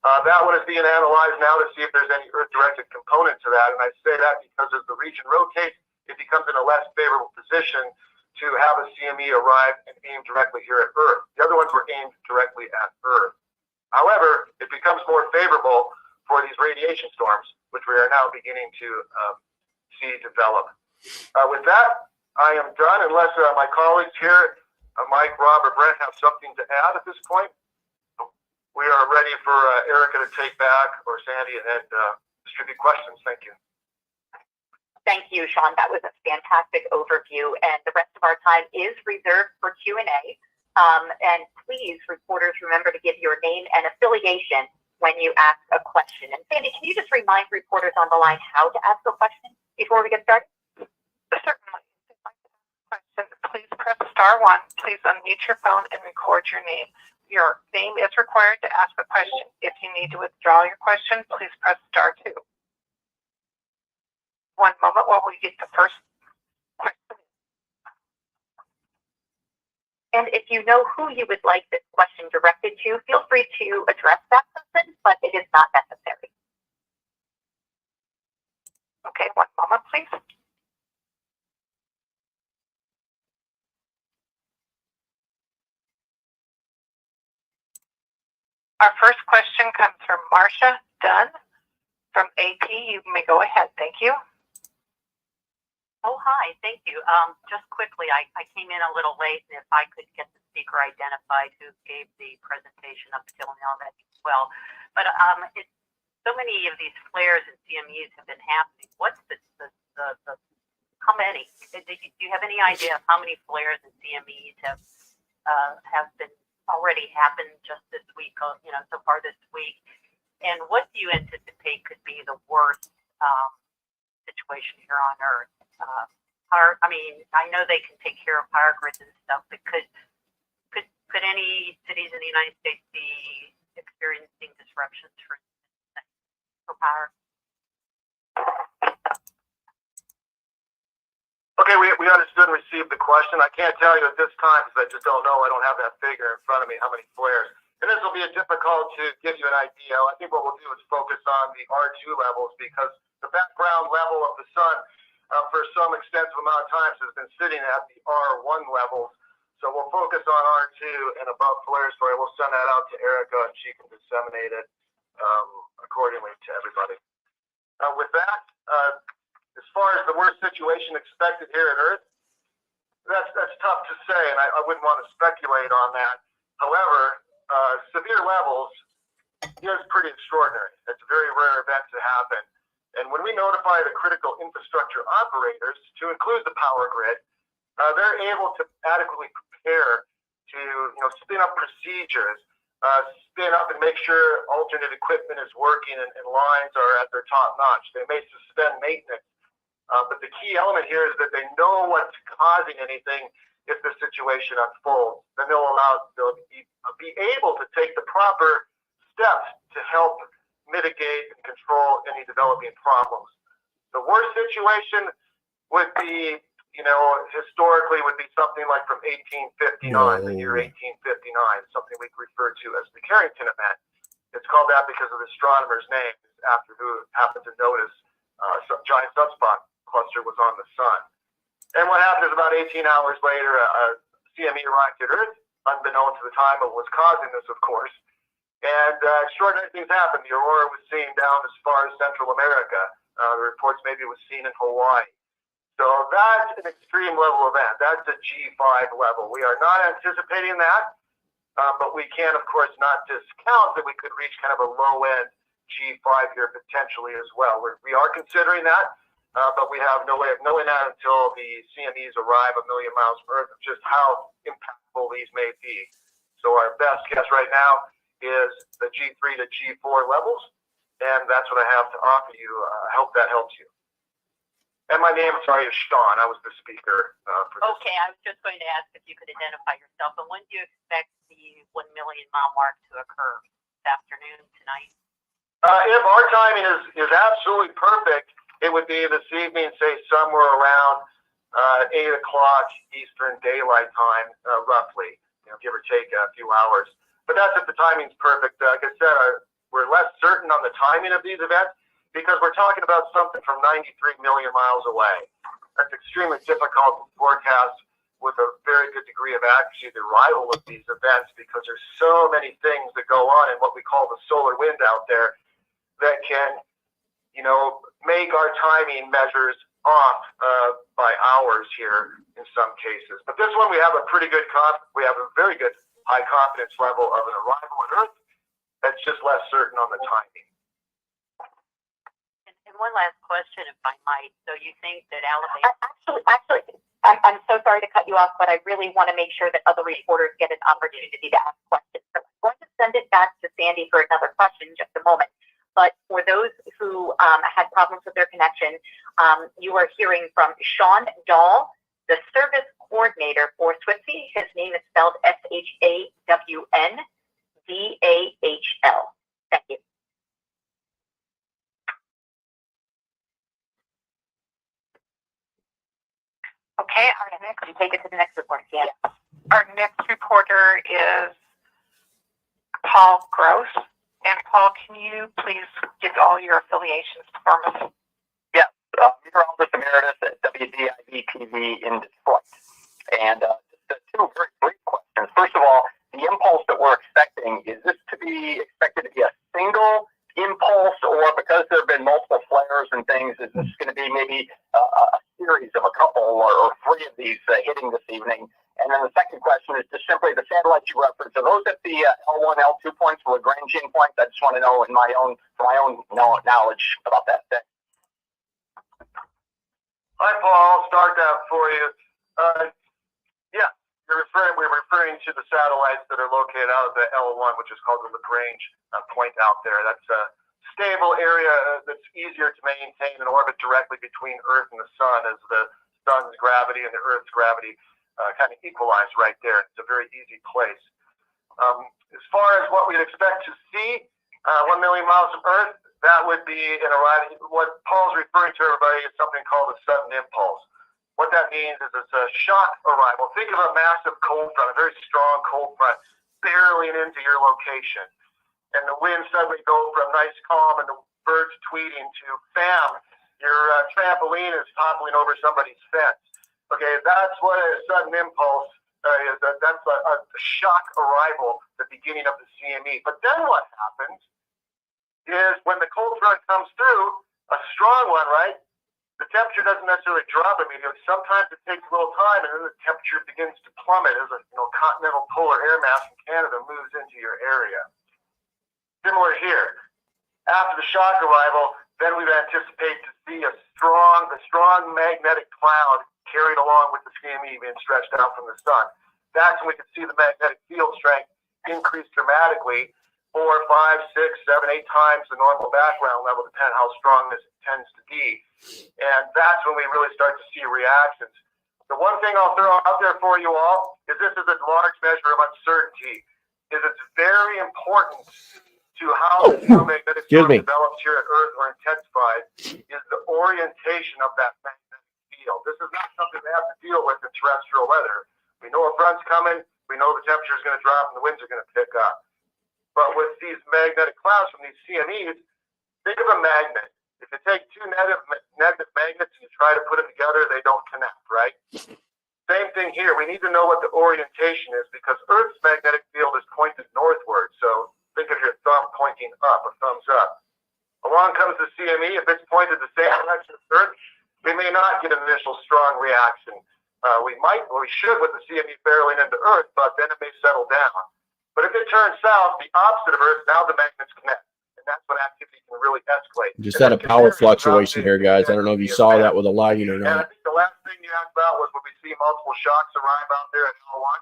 S6: That one is being analyzed now to see if there's any Earth-directed component to that. And I say that because as the region rotates, it becomes in a less favorable position to have a CME arrive and aim directly here at Earth. The other ones were aimed directly at Earth. However, it becomes more favorable for these radiation storms, which we are now beginning to see develop. With that, I am done, unless my colleagues here, Mike, Rob, or Brent, have something to add at this point. We are ready for Erica to take back, or Sandy, and distribute questions. Thank you.
S5: Thank you, Sean. That was a fantastic overview, and the rest of our time is reserved for Q&A. And please, reporters, remember to give your name and affiliation when you ask a question. And Sandy, can you just remind reporters on the line how to ask a question before we get started?
S4: Certainly. If you'd like to ask a question, please press *1. Please unmute your phone and record your name. Your name is required to ask a question. If you need to withdraw your question, please press *2. One moment while we get the first question.
S5: And if you know who you would like this question directed to, feel free to address that person, but it is not necessary.
S4: Okay, one moment, please. Our first question comes from Marcia Dunn from AP. You may go ahead. Thank you.
S5: Oh, hi. Thank you. Just quickly, I came in a little late, and if I could get the speaker identified who gave the presentation up until now, that'd be well. But so many of these flares and CMEs have been happening. What's the how many? Do you have any idea of how many flares and CMEs have been already happened just this week? So far this week, and what do you anticipate could be the worst situation here on Earth? I know they can take care of power grids and stuff, but could any cities in the United States be experiencing disruptions for power?
S6: Okay, we understood and received the question. I can't tell you at this time because I just don't know. I don't have that figure in front of me, how many flares. And this will be difficult to give you an idea. I think what we'll do is focus on the R2 levels because the background level of the sun for some extensive amount of time has been sitting at the R1 levels. So we'll focus on R2 and above flares for you. We'll send that out to Erica and she can disseminate it accordingly to everybody. With that, as far as the worst situation expected here at Earth, that's tough to say, and I wouldn't want to speculate on that. However, severe levels is pretty extraordinary. It's a very rare event to happen. And when we notify the critical infrastructure operators, to include the power grid, they're able to adequately prepare to spin up procedures, spin up and make sure alternate equipment is working and lines are at their top notch. They may suspend maintenance. But the key element here is that they know what's causing anything if the situation unfolds. Then they'll be able to take the proper steps to help mitigate and control any developing problems. The worst situation would be, historically would be something like from 1859, the year 1859, something we refer to as the Carrington event. It's called that because of the astronomer's name, after who happened to notice a giant sunspot cluster was on the sun. And what happened is about 18 hours later, a CME arrived at Earth, unbeknown to the time of what's causing this, of course. And extraordinary things happened. The aurora was seen down as far as Central America. The reports maybe it was seen in Hawaii. So that's an extreme level event. That's a G5 level. We are not anticipating that, but we can, of course, not discount that we could reach kind of a low-end G5 here potentially as well. We are considering that, but we have no way of knowing that until the CMEs arrive a million miles from Earth, just how impactful these may be. So our best guess right now is the G3 to G4 levels, and that's what I have to offer you. I hope that helps you. And my name, sorry, is Sean. I was the speaker for this.
S5: Okay, I was just going to ask if you could identify yourself, and when do you expect the 1 million mile mark to occur? This afternoon, tonight?
S6: If our timing is absolutely perfect, it would be this evening, say somewhere around 8 o'clock Eastern Daylight Time, roughly, give or take a few hours. But that's if the timing's perfect. Like I said, we're less certain on the timing of these events because we're talking about something from 93 million miles away. That's extremely difficult to forecast with a very good degree of accuracy, the arrival of these events, because there's so many things that go on in what we call the solar wind out there that can, make our timing measures off by hours here in some cases. But this one, we have a very good high confidence level of an arrival on Earth. That's just less certain on the timing.
S5: And one last question, if I might. So you think that Alabama...
S4: Actually, I'm so sorry to cut you off, but I really want to make sure that other reporters get an opportunity to ask questions. So I'm going to send it back to Sandy for another question in just a moment. But for those who had problems with their connection, you are hearing from Sean Dahl, the service coordinator for SWTC. His name is spelled SHAWNDAHL. Thank you. Okay, our next,
S5: Can you take it to the next report? Yeah.
S4: our next reporter is Paul Gross. And Paul, can you please give all your affiliations for us?
S7: Yes, meteorologist emeritus at WDIV-TV in Detroit. And just two very brief questions. First of all, the impulse that we're expecting, is this to be expected to be a single impulse, or because there have been multiple flares and things, is this going to be maybe a series of a question is just simply the satellites you referenced. Are those at the L1, L2 points, the Lagrangian points? I just want to know for my own knowledge about that thing.
S6: Hi, Paul. I'll start that for you. Yeah, we're referring to the satellites that are located out of the L1, which is called the Lagrange point out there. That's a stable area that's easier to maintain and orbit directly between Earth and the Sun, as the Sun's gravity and the Earth's gravity kind of equalize right there. It's a very easy place. As far as what we'd expect to see, 1 million miles from Earth, that would be an arrival. What Paul's referring to, everybody, is something called a sudden impulse. What that means is it's a shock arrival. Think of a massive cold front, a very strong cold front, barreling into your location. And the winds suddenly go from nice calm and the birds tweeting to bam, your trampoline is toppling over somebody's fence. Okay, that's what a sudden impulse is. That's a shock arrival, the beginning of the CME. But then what happens is when the cold front comes through, a strong one, right? The temperature doesn't necessarily drop immediately. Sometimes it takes a little time, and then the temperature begins to plummet as a continental polar air mass from Canada moves into your area. Similar here. After the shock arrival, then we anticipate to see a strong magnetic cloud carried along with the CME being stretched out from the sun. That's when we can see the magnetic field strength increase dramatically, 4, 5, 6, 7, 8 times the normal background level, depending on how strong this tends to be. And that's when we really start to see reactions. The one thing I'll throw out there for you all is this is a large measure of uncertainty. It's very important to how this magnetic storm develops here at Earth or intensifies is the orientation of that magnetic field. This is not something we have to deal with in terrestrial weather. We know a front's coming, we know the temperature is going to drop and the winds are going to pick up. But with these magnetic clouds from these CMEs, think of a magnet. If you take two negative magnets and you try to put them together, they don't connect, right? Same thing here. We need to know what the orientation is because Earth's magnetic field is pointed northward. So think of your thumb pointing up, a thumbs up. Along comes the CME. If it's pointed the same direction as Earth, we may not get an initial strong reaction. We should with the CME barreling into Earth, but then it may settle down. But if it turns south, the opposite of Earth, now the magnets connect. And that's when activity can really escalate.
S1: Just had a power fluctuation here, guys. I don't know if you saw that with the lighting or
S6: And
S1: not.
S6: I think the last thing you asked about was would we see multiple shocks arrive out there at L1?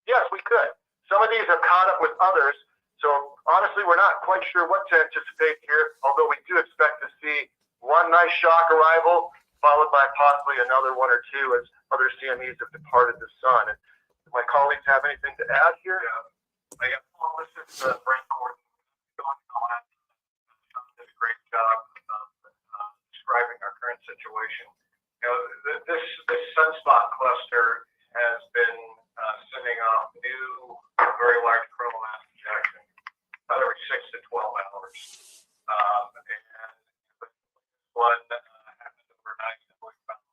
S6: Yes, we could. Some of these have caught up with others. So honestly, we're not quite sure what to anticipate here, although we do expect to see one nice shock arrival, followed by possibly another one or two as other CMEs have departed the sun. And do my colleagues have anything to add here? Yeah. Well, this is Brent Gordon. Did a great job of describing our current situation. This sunspot cluster has been sending off new, very large coronal mass ejection about every 6 to 12 hours. And one happened overnight that we found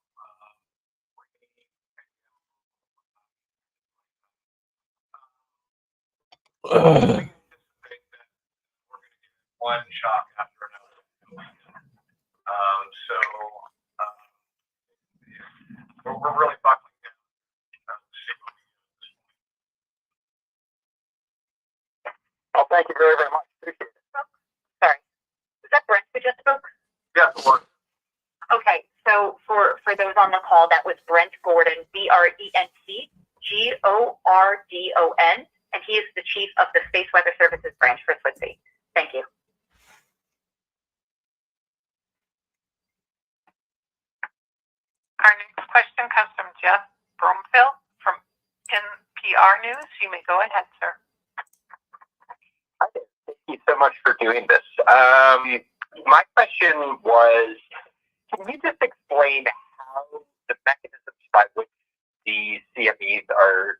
S6: one shock after another. We're really buckling down.
S7: Well, thank you very, very much. Appreciate it.
S5: Sorry. Is that Brent who just spoke?
S6: Yes, it was.
S5: Okay, so for those on the call, that was Brent Gordon, BRENT GORDON, and he is the chief of the Space Weather Services branch for SWTC. Thank you.
S4: Our next question comes from Jeff Bromfield from NPR News. You may go ahead, sir.
S7: Hi there. Thank you so much for doing this. My question was, can you just explain how the mechanisms by which the CMEs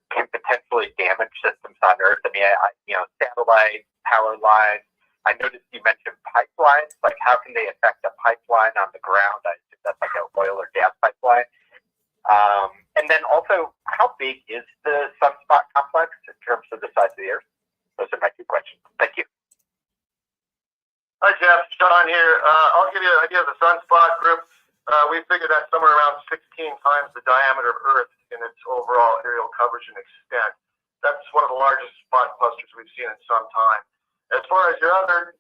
S7: can potentially damage systems on Earth? I mean, satellites, power lines. I noticed you mentioned pipelines. Like, how can they affect a pipeline on the ground? I assume that's like an oil or gas pipeline. And then also, how big is the sunspot complex in terms of the size of the Earth? Those are my two questions. Thank you.
S6: Hi, Jeff. Sean here. I'll give you an idea of the sunspot group. We figured that's somewhere around 16 times the diameter of Earth in its overall aerial coverage and extent. That's one of the largest spot clusters we've seen in some time. As far as your other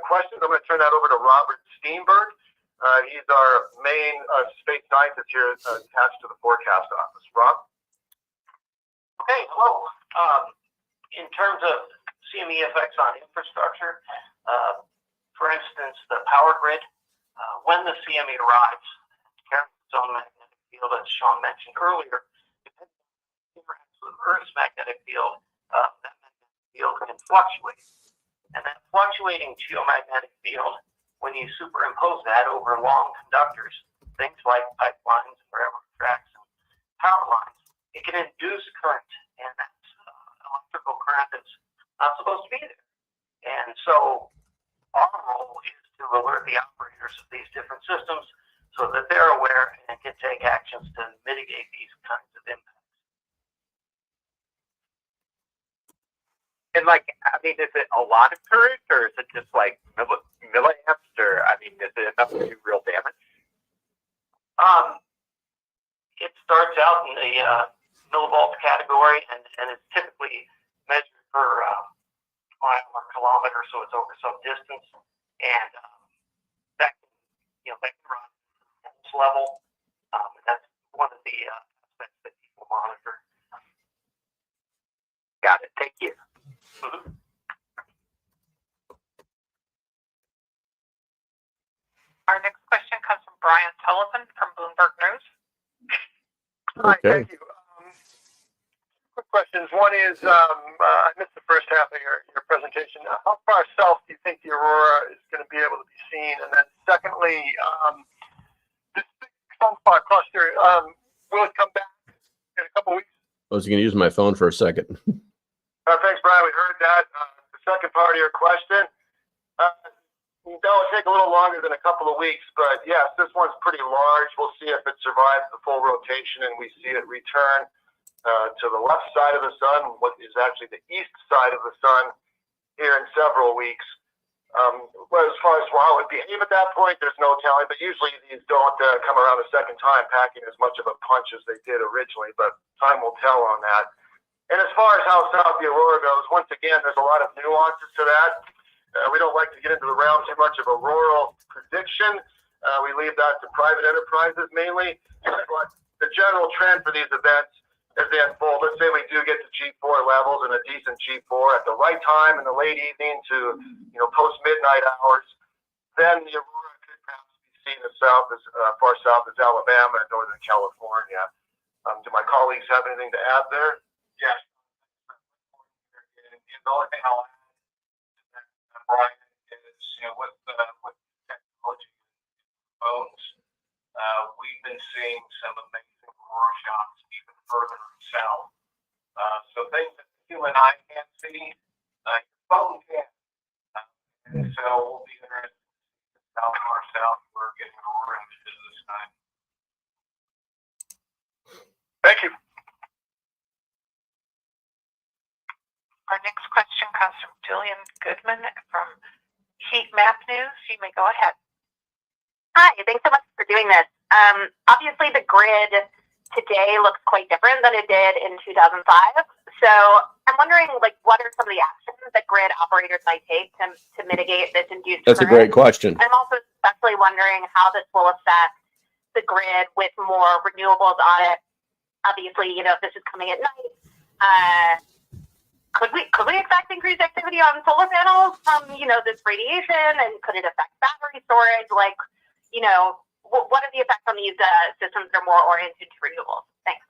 S6: questions, I'm going to turn that over to Robert Steenberg. He's our main space scientist here attached to the forecast office. Rob?
S3: Okay, hello. In terms of CME effects on infrastructure, for instance, the power grid, when the CME arrives, carrying its own magnetic field, as Sean mentioned earlier, depending on the interacts with Earth's magnetic field, that magnetic field can fluctuate. And that fluctuating geomagnetic field, when you superimpose that over long conductors, things like pipelines, railroad tracks, and power lines, it can induce current, and that's electrical current that's not supposed to be there. And so our role is to alert the operators of these different systems so that they're aware and can take actions to mitigate these kinds of impacts.
S7: And like, I mean, is it a lot of current, or is it just like milliamps, or I mean, is it enough to do real damage?
S3: It starts out in the millivolts category, and it's typically measured per mile or kilometer, so it's over some distance, and that can run at this level. And that's one of the aspects that people monitor.
S7: Got it. Thank you.
S3: Mm-hmm.
S4: Our next question comes from Brian Sullivan from Bloomberg News.
S8: Hi,
S1: Okay.
S8: thank you. Quick questions. One is, I missed the first half of your presentation. How far south do you think the aurora is going to be able to be seen? And then secondly, this big sunspot cluster, will it come back in a couple weeks?
S1: I was going to use my phone for a second.
S6: Thanks, Brian. We heard that. The second part of your question, that'll take a little longer than a couple of weeks, but yes, this one's pretty large. We'll see if it survives the full rotation and we see it return to the left side of the sun, what is actually the east side of the sun, here in several weeks. Well, as far as how it would behave at that point, there's no telling, but usually these don't come around a second time packing as much of a punch as they did originally, but time will tell on that. And as far as how south the aurora goes, once again, there's a lot of nuances to that. We don't like to get into the realm too much of a rural prediction. We leave that to private enterprises mainly. But the general trend for these events as they unfold, let's say we do get to G4 levels and a decent G4 at the right time in the late evening to post-midnight hours, then the aurora could perhaps be seen as far south as Alabama and northern California. Do my colleagues have anything to add there?
S3: Yes. The only thing I'll add to that, Brian, is with technology and phones, we've been seeing some amazing aurora shots even further south. So things that the human eye can't see, your phone can. And so we'll be interested in how far south we're getting aurora images this time.
S8: Thank you.
S4: Our next question comes from Jillian Goodman from Heat Map News. You may go ahead.
S5: Hi, thanks so much for doing this. Obviously, the grid today looks quite different than it did in 2005. So I'm wondering, what are some of the actions that grid operators might take to mitigate this induced
S1: That's a
S5: current?
S1: great question.
S5: I'm also especially wondering how this will affect the grid with more renewables on it. Obviously, if this is coming at night, could we expect increased activity on solar panels from this radiation, and could it affect battery storage? What are the effects on these systems that are more oriented to renewables? Thanks.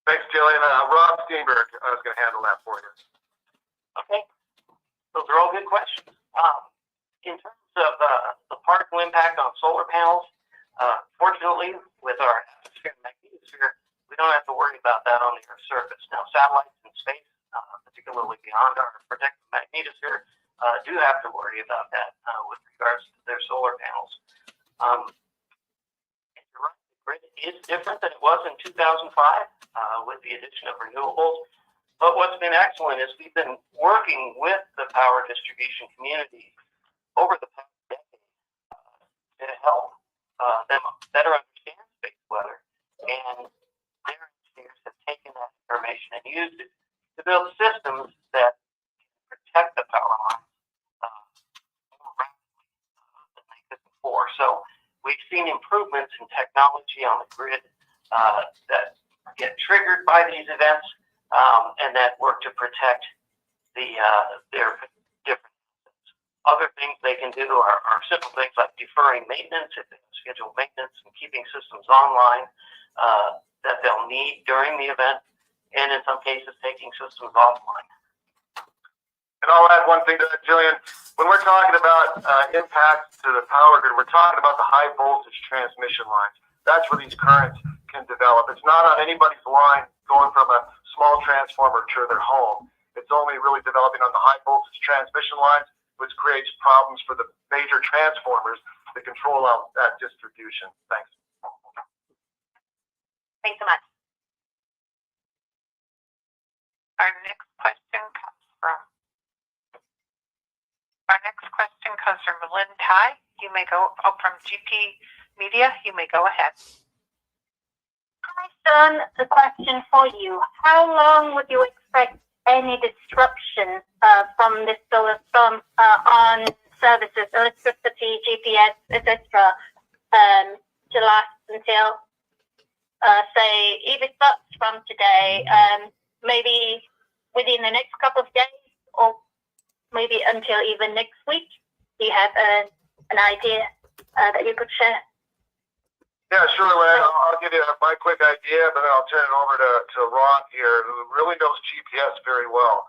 S6: Thanks, Jillian. Rob Steenberg is going to handle that for you.
S3: Okay. Those are all good questions. In terms of the particle impact on solar panels, fortunately, with our atmosphere and magnetosphere, we don't have to worry about that on the Earth's surface. Now, satellites in space, particularly beyond our protected magnetosphere, do have to worry about that with regards to their solar panels. You're right, the grid is different than it was in 2005 with the addition of renewables. But what's been excellent is we've been working with the power distribution community over the past decade to help them better understand space weather, and their engineers have taken that information and used it to build systems that protect the power lines more rapidly than they could before. So we've seen improvements in technology on the grid that get triggered by these events and that work to protect their different assets. Other things they can do are simple things like deferring maintenance if they have scheduled maintenance and keeping systems online that they'll need during the event, and in some cases taking systems offline.
S6: And I'll add one thing to that, Jillian. When we're talking about impacts to the power grid, we're talking about the high voltage transmission lines. That's where these currents can develop. It's not on anybody's line going from a small transformer to their home. It's only really developing on the high voltage transmission lines, which creates problems for the major transformers to control out that distribution. Thanks.
S5: Thanks so much.
S4: Our next question comes from Lynn Tai. You may go from GP Media. You may go ahead.
S9: Hi, Sean. A question for you. How long would you expect any disruption from this solar storm on services, electricity, GPS, etc., to last until, say, if it starts from today, maybe within the next couple of days, or maybe until even next week? Do you have an idea that you could share?
S6: Yeah, sure, Lynn. I'll give you my quick idea, but then I'll turn it over to Ron here, who really knows GPS very well.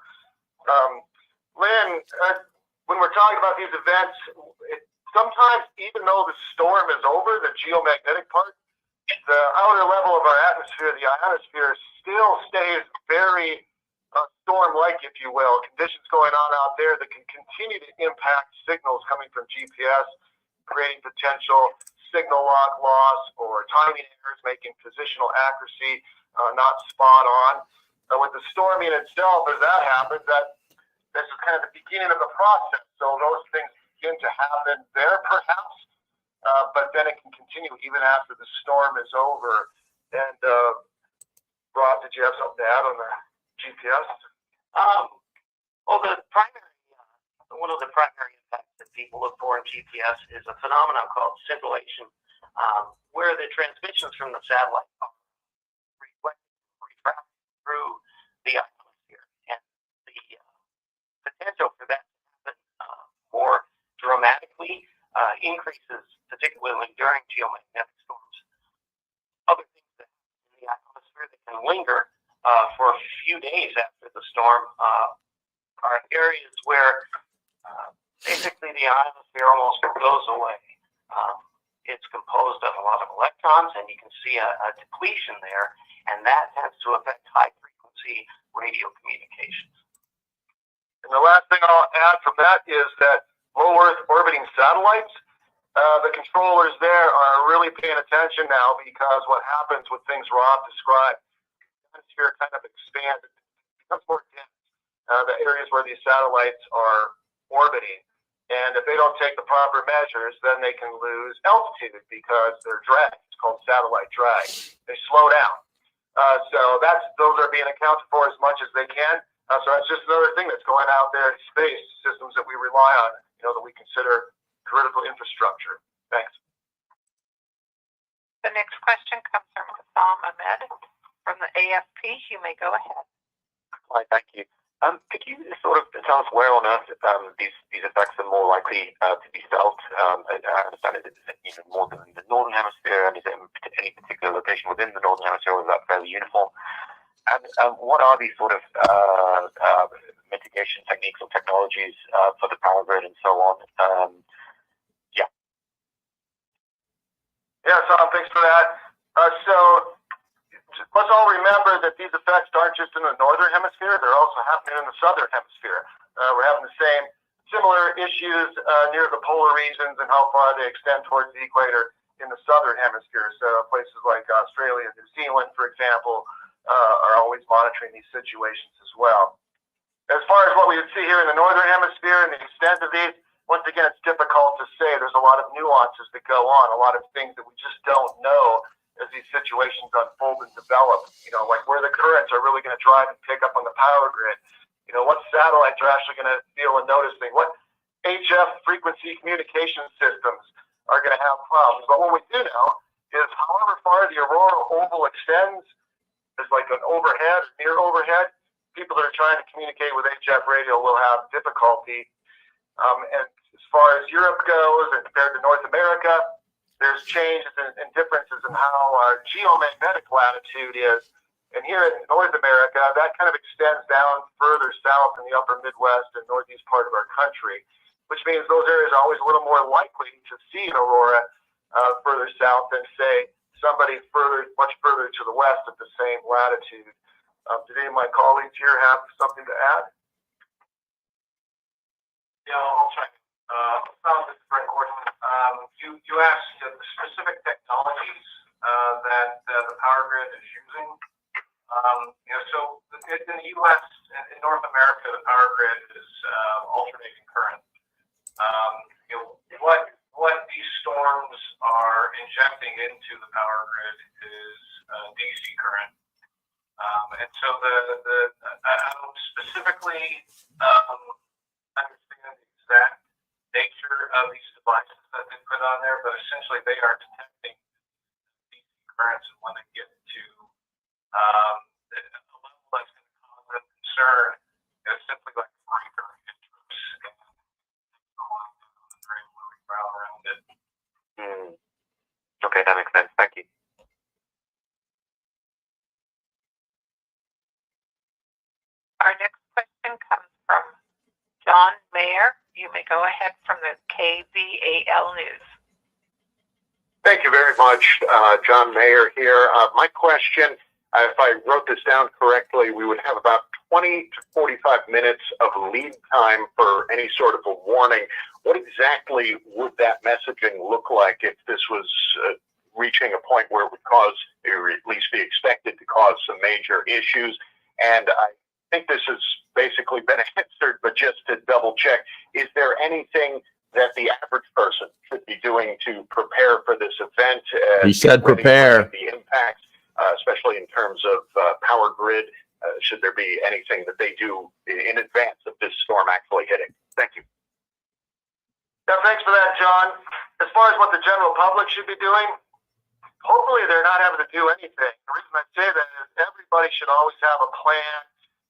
S6: Lynn, when we're talking about these events, sometimes even though the storm is over, the geomagnetic part, the outer level of our atmosphere, the ionosphere, still stays very storm-like, if you will. Conditions going on out there that can continue to impact signals coming from GPS, creating potential signal loss or timing errors, making positional accuracy not spot on. With the storming itself, as that happens, this is kind of the beginning of the process. So those things begin to happen there, perhaps, but then it can continue even after the storm is over. And Rob, did you have something to add on the GPS?
S3: Well, one of the primary impacts that people look for in GPS is a phenomenon called scintillation, where the transmissions from the satellite are refracted through the ionosphere, and the potential for that to happen more dramatically increases, particularly during geomagnetic storms. Other things that in the ionosphere that can linger for a few days after the storm are areas where basically the ionosphere almost goes away. It's composed of a lot of electrons, and you can see a depletion there, and that tends to affect high-frequency radio communications.
S6: And the last thing I'll add from that is that low Earth orbiting satellites, the controllers there are really paying attention now, because what happens with things Rob described, the atmosphere kind of expands, it becomes more dense, the areas where these satellites are orbiting. And if they don't take the proper measures, then they can lose altitude because they're dragged. It's called satellite drag. They slow down. So those are being accounted for as much as they can. So that's just another thing that's going out there in space, systems that we rely on, that we consider critical infrastructure. Thanks.
S4: The next question comes from Hassan Ahmed from the AFP. You may go ahead.
S7: Hi, thank you. Could you sort of tell us where on Earth these effects are more likely to be felt? I understand it's more than the Northern Hemisphere, and is it in any particular location within the Northern Hemisphere, or is that fairly uniform? And what are these sort of mitigation techniques or technologies for the power grid and so on?
S6: Yeah, Tom, thanks for that. So let's all remember that these effects aren't just in the Northern Hemisphere, they're also happening in the Southern Hemisphere. We're having the similar issues near the polar regions and how far they extend towards the equator in the Southern Hemisphere. So places like Australia and New Zealand, for example, are always monitoring these situations as well. As far as what we would see here in the Northern Hemisphere and the extent of these, once again, it's difficult to say. There's a lot of nuances that go on, a lot of things that we just don't know as these situations unfold and develop. You know, like where the currents are really going to drive and pick up on the power grid. You know, what satellites are actually going to feel and notice things. What HF frequency communication systems are going to have problems. But what we do know is however far the aurora oval extends, is like an overhead or near overhead, people that are trying to communicate with HF radio will have difficulty. And as far as Europe goes and compared to North America, there's changes and differences in how our geomagnetic latitude is. And here in North America, that kind of extends down further south in the upper Midwest and northeast part of our country, which means those areas are always a little more likely to see an aurora further south than, say, somebody much further to the west at the same latitude. Did any of my colleagues here have something to add?
S3: Yeah, I'll check. Sounds like a great question. You asked the specific technologies that the power grid is using. You know, so in the U.S. and in North America, the power grid is alternating current. You know, what these storms are injecting into the power grid is DC current. And so I don't specifically understand the exact nature of these devices that they put on there, but essentially they are detecting DC currents, and when they get to a level that's going to cause them concern, it's simply like a breaker interrupts and they're able to reroute around it.
S7: Okay, that makes sense. Thank you.
S4: Our next question comes from John Mayer. You may go ahead from the KVAL News.
S10: Thank you very much, John Mayer here. My question, if I wrote this down correctly, we would have about 20 to 45 minutes of lead time for any sort of a warning. What exactly would that messaging look like if this was reaching a point where it would cause, or at least be expected to cause, some major issues? And I think this has basically been answered, but just to double check, is there anything that the average person should be doing to prepare for this event?
S1: He said prepare.
S10: The impacts, especially in terms of power grid, should there be anything that they do in advance of this storm actually hitting? Thank you.
S6: Yeah, thanks for that, John. As far as what the general public should be doing, hopefully they're not having to do anything. The reason I say that is everybody should always have a plan.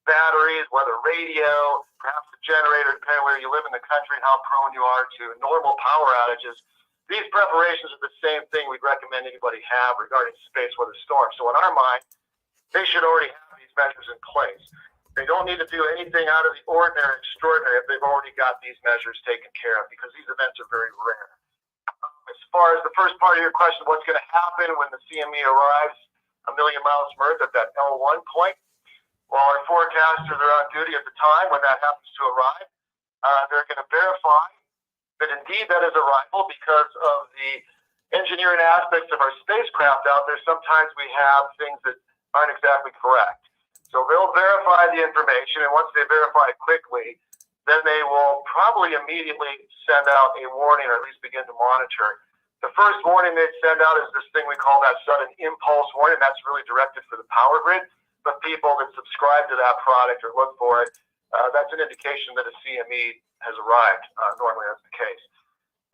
S6: Batteries, whether radio, perhaps a generator, depending on where you live in the country and how prone you are to normal power outages. These preparations are the same thing we'd recommend anybody have regarding space weather storms. So in our mind, they should already have these measures in place. They don't need to do anything out of the ordinary, extraordinary if they've already got these measures taken care of, because these events are very rare. As far as the first part of your question, what's going to happen when the CME arrives a million miles from Earth at that L1 point? Well, our forecasters are on duty at the time when that happens to arrive. They're going to verify that indeed that is arrival, because of the engineering aspects of our spacecraft out there. Sometimes we have things that aren't exactly correct. So they'll verify the information, and once they verify it quickly, then they will probably immediately send out a warning, or at least begin to monitor. The first warning they send out is this thing we call that sudden impulse warning. That's really directed for the power grid. But people that subscribe to that product or look for it, that's an indication that a CME has arrived. Normally that's the case.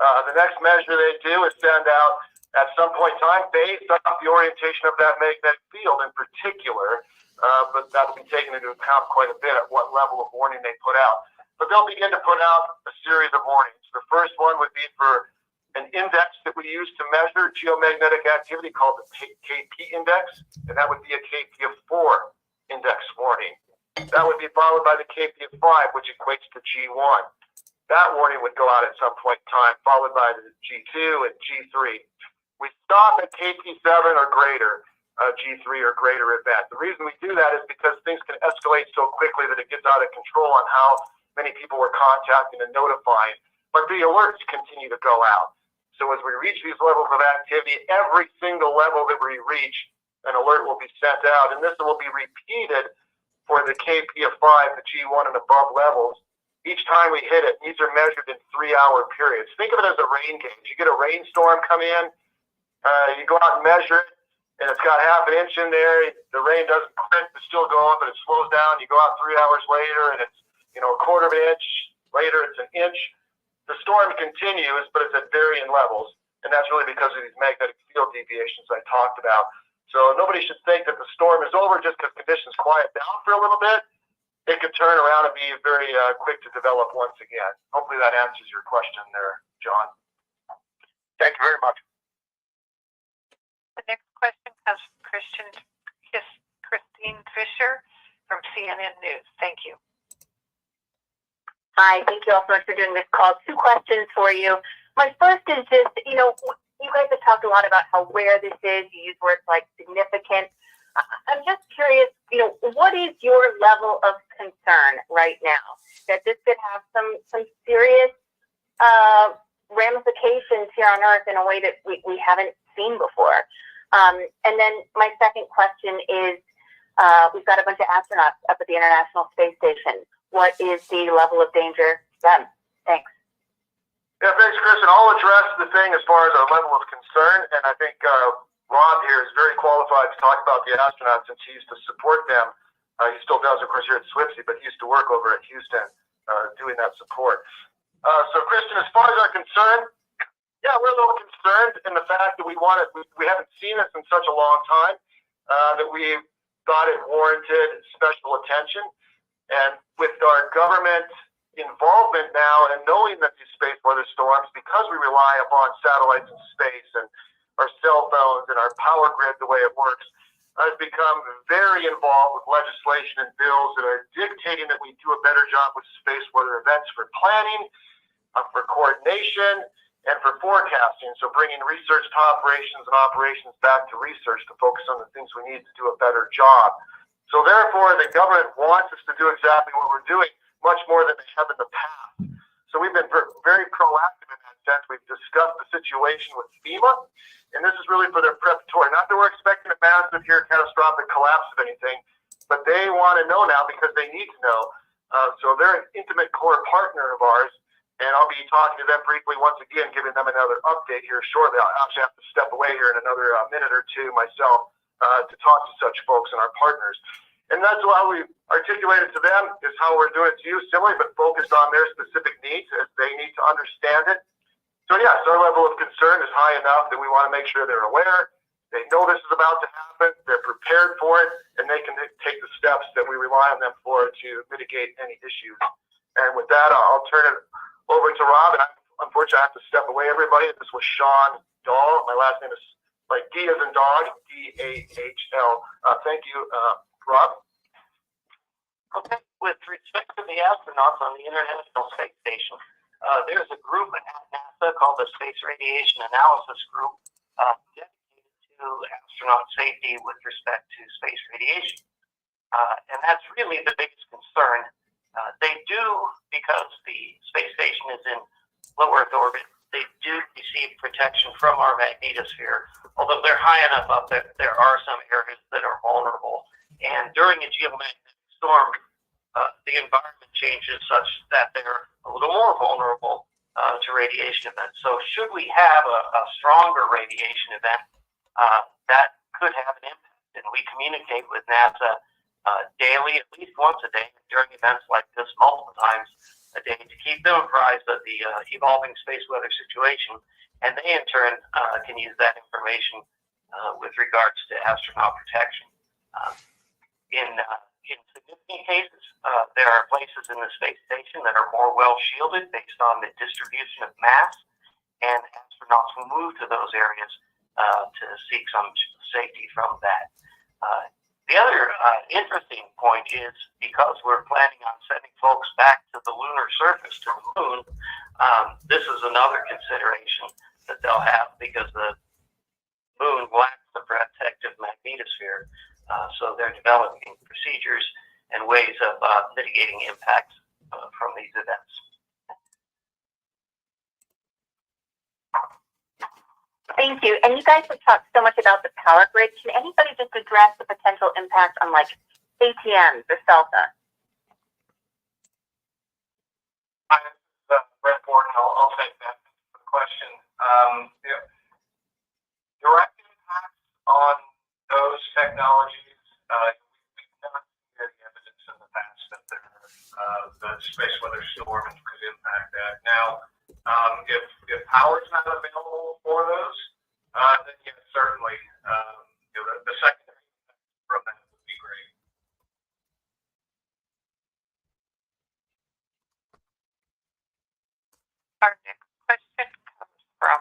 S6: The next measure they do is send out, at some point in time, based on the orientation of that magnetic field in particular, but that will be taken into account quite a bit at what level of warning they put out. But they'll begin to put out a series of warnings. The first one would be for an index that we use to measure geomagnetic activity called the KP index, and that would be a KP of 4 index warning. That would be followed by the KP of 5, which equates to G1. That warning would go out at some point in time, followed by the G2 and G3. We stop at KP7 or greater, G3 or greater event. The reason we do that is because things can escalate so quickly that it gets out of control on how many people we're contacting and notifying. But the alerts continue to go out. So as we reach these levels of activity, every single level that we reach, an alert will be sent out. And this will be repeated for the KP of 5, the G1 and above levels, each time we hit it. These are measured in 3-hour periods. Think of it as a rain gauge. You get a rainstorm come in, you go out and measure it, and it's got half an inch in there. The rain doesn't quit, it's still going, but it slows down. You go out 3 hours later, and it's a quarter of an inch. Later, it's an inch. The storm continues, but it's at varying levels, and that's really because of these magnetic field deviations I talked about. So nobody should think that the storm is over just because conditions quiet down for a little bit. It could turn around and be very quick to develop once again. Hopefully that answers your question there, John.
S7: Thank you very much.
S4: The next question comes from Christine Fisher from CNN News. Thank you.
S5: Hi, thank you all so much for doing this call. 2 questions for you. My first is just, you guys have talked a lot about how rare this is. You use words like significant. I'm just curious, what is your level of concern right now that this could have some serious ramifications here on Earth in a way that we haven't seen before? And then my second question is, we've got a bunch of astronauts up at the International Space Station. What is the level of danger to them? Thanks.
S6: Yeah, thanks, Chris. And I'll address the thing as far as our level of concern, and I think Rob here is very qualified to talk about the astronauts since he used to support them. He still does, of course, here at SWPC, but he used to work over at Houston doing that support. So, Kristen, as far as our concern, yeah, we're a little concerned in the fact that we haven't seen this in such a long time, that we thought it warranted special attention. And with our government involvement now and knowing that these space weather storms, because we rely upon satellites in space and our cell phones and our power grid, the way it works, has become very involved with legislation and bills that are dictating that we do a better job with space weather events for planning, for coordination, and for forecasting. So bringing research to operations and operations back to research to focus on the things we need to do a better job. So therefore, the government wants us to do exactly what we're doing, much more than they have in the past. So we've been very proactive in that sense. We've discussed the situation with FEMA, and this is really for their preparatory. Not that we're expecting a massive catastrophic collapse of anything, but they want to know now because they need to know. So they're an intimate core partner of ours, and I'll be talking to them briefly once again, giving them another update here shortly. I'll actually have to step away here in another minute or two myself to talk to such folks and our partners. And that's how we articulated to them is how we're doing it to you, similarly, but focused on their specific needs as they need to understand it. So yes, our level of concern is high enough that we want to make sure they're aware, they know this is about to happen, they're prepared for it, and they can take the steps that we rely on them for to mitigate any issues. And with that, I'll turn it over to Rob, and unfortunately I have to step away, everybody. This was Sean Dahl. My last name is like D as in dog, D-A-H-L. Thank you, Rob.
S3: Okay. With respect to the astronauts on the International Space Station, there's a group at NASA called the Space Radiation Analysis Group dedicated to astronaut safety with respect to space radiation. And that's really the biggest concern. They do, because the space station is in low Earth orbit, they do receive protection from our magnetosphere. Although they're high enough up there, there are some areas that are vulnerable. And during a geomagnetic storm, the environment changes such that they're a little more vulnerable to radiation events. So should we have a stronger radiation event, that could have an impact. And we communicate with NASA daily, at least once a day, during events like this multiple times a day to keep them apprised of the evolving space weather situation. And they, in turn, can use that information with regards to astronaut protection. In significant cases, there are places in the space station that are more well shielded based on the distribution of mass, and astronauts will move to those areas to seek some safety from that. The other interesting point is because we're planning on sending folks back to the lunar surface, to the moon, this is another consideration that they'll have because the moon lacks the protective magnetosphere. So they're developing procedures and ways of mitigating impacts from these events.
S5: Thank you. And you guys have talked so much about the power grid. Can anybody just address the potential impact on like ATMs or cell phones?
S3: Direct impacts on those technologies, we've never seen any evidence in the past that the space weather storm could impact that. Now, if power's not available for those, then yes, certainly, the secondary from that would be great.
S4: Our next question comes from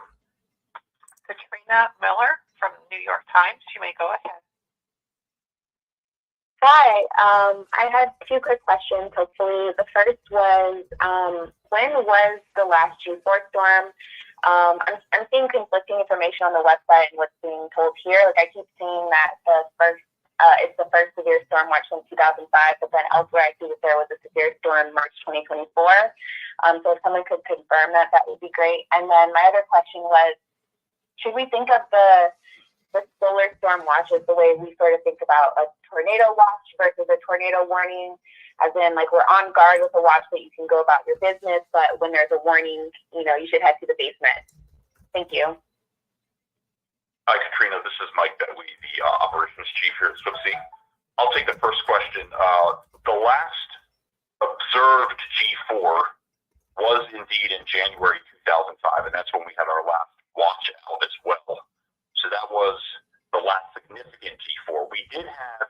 S4: Katrina Miller from New York Times. You may go ahead.
S11: Hi, I had two quick questions. Hopefully, the first was, when was the last G4 storm? I'm seeing conflicting information on the website and what's being told here. Like, I keep seeing that it's the first severe storm watch since 2005, but then elsewhere I see that there was a severe storm in March 2024. So if someone could confirm that, that would be great. And then my other question was, should we think of the solar storm watch as the way we sort of think about a tornado watch versus a tornado warning, as in, like, we're on guard with a watch that you can go about your business, but when there's a warning, you should head to the basement. Thank you.
S12: Hi, Katrina. This is Mike Bedley, the operations chief here at SWIPC. I'll take the first question. The last observed G4 was indeed in January 2005, and that's when we had our last watch out as well. So that was the last significant G4. We did have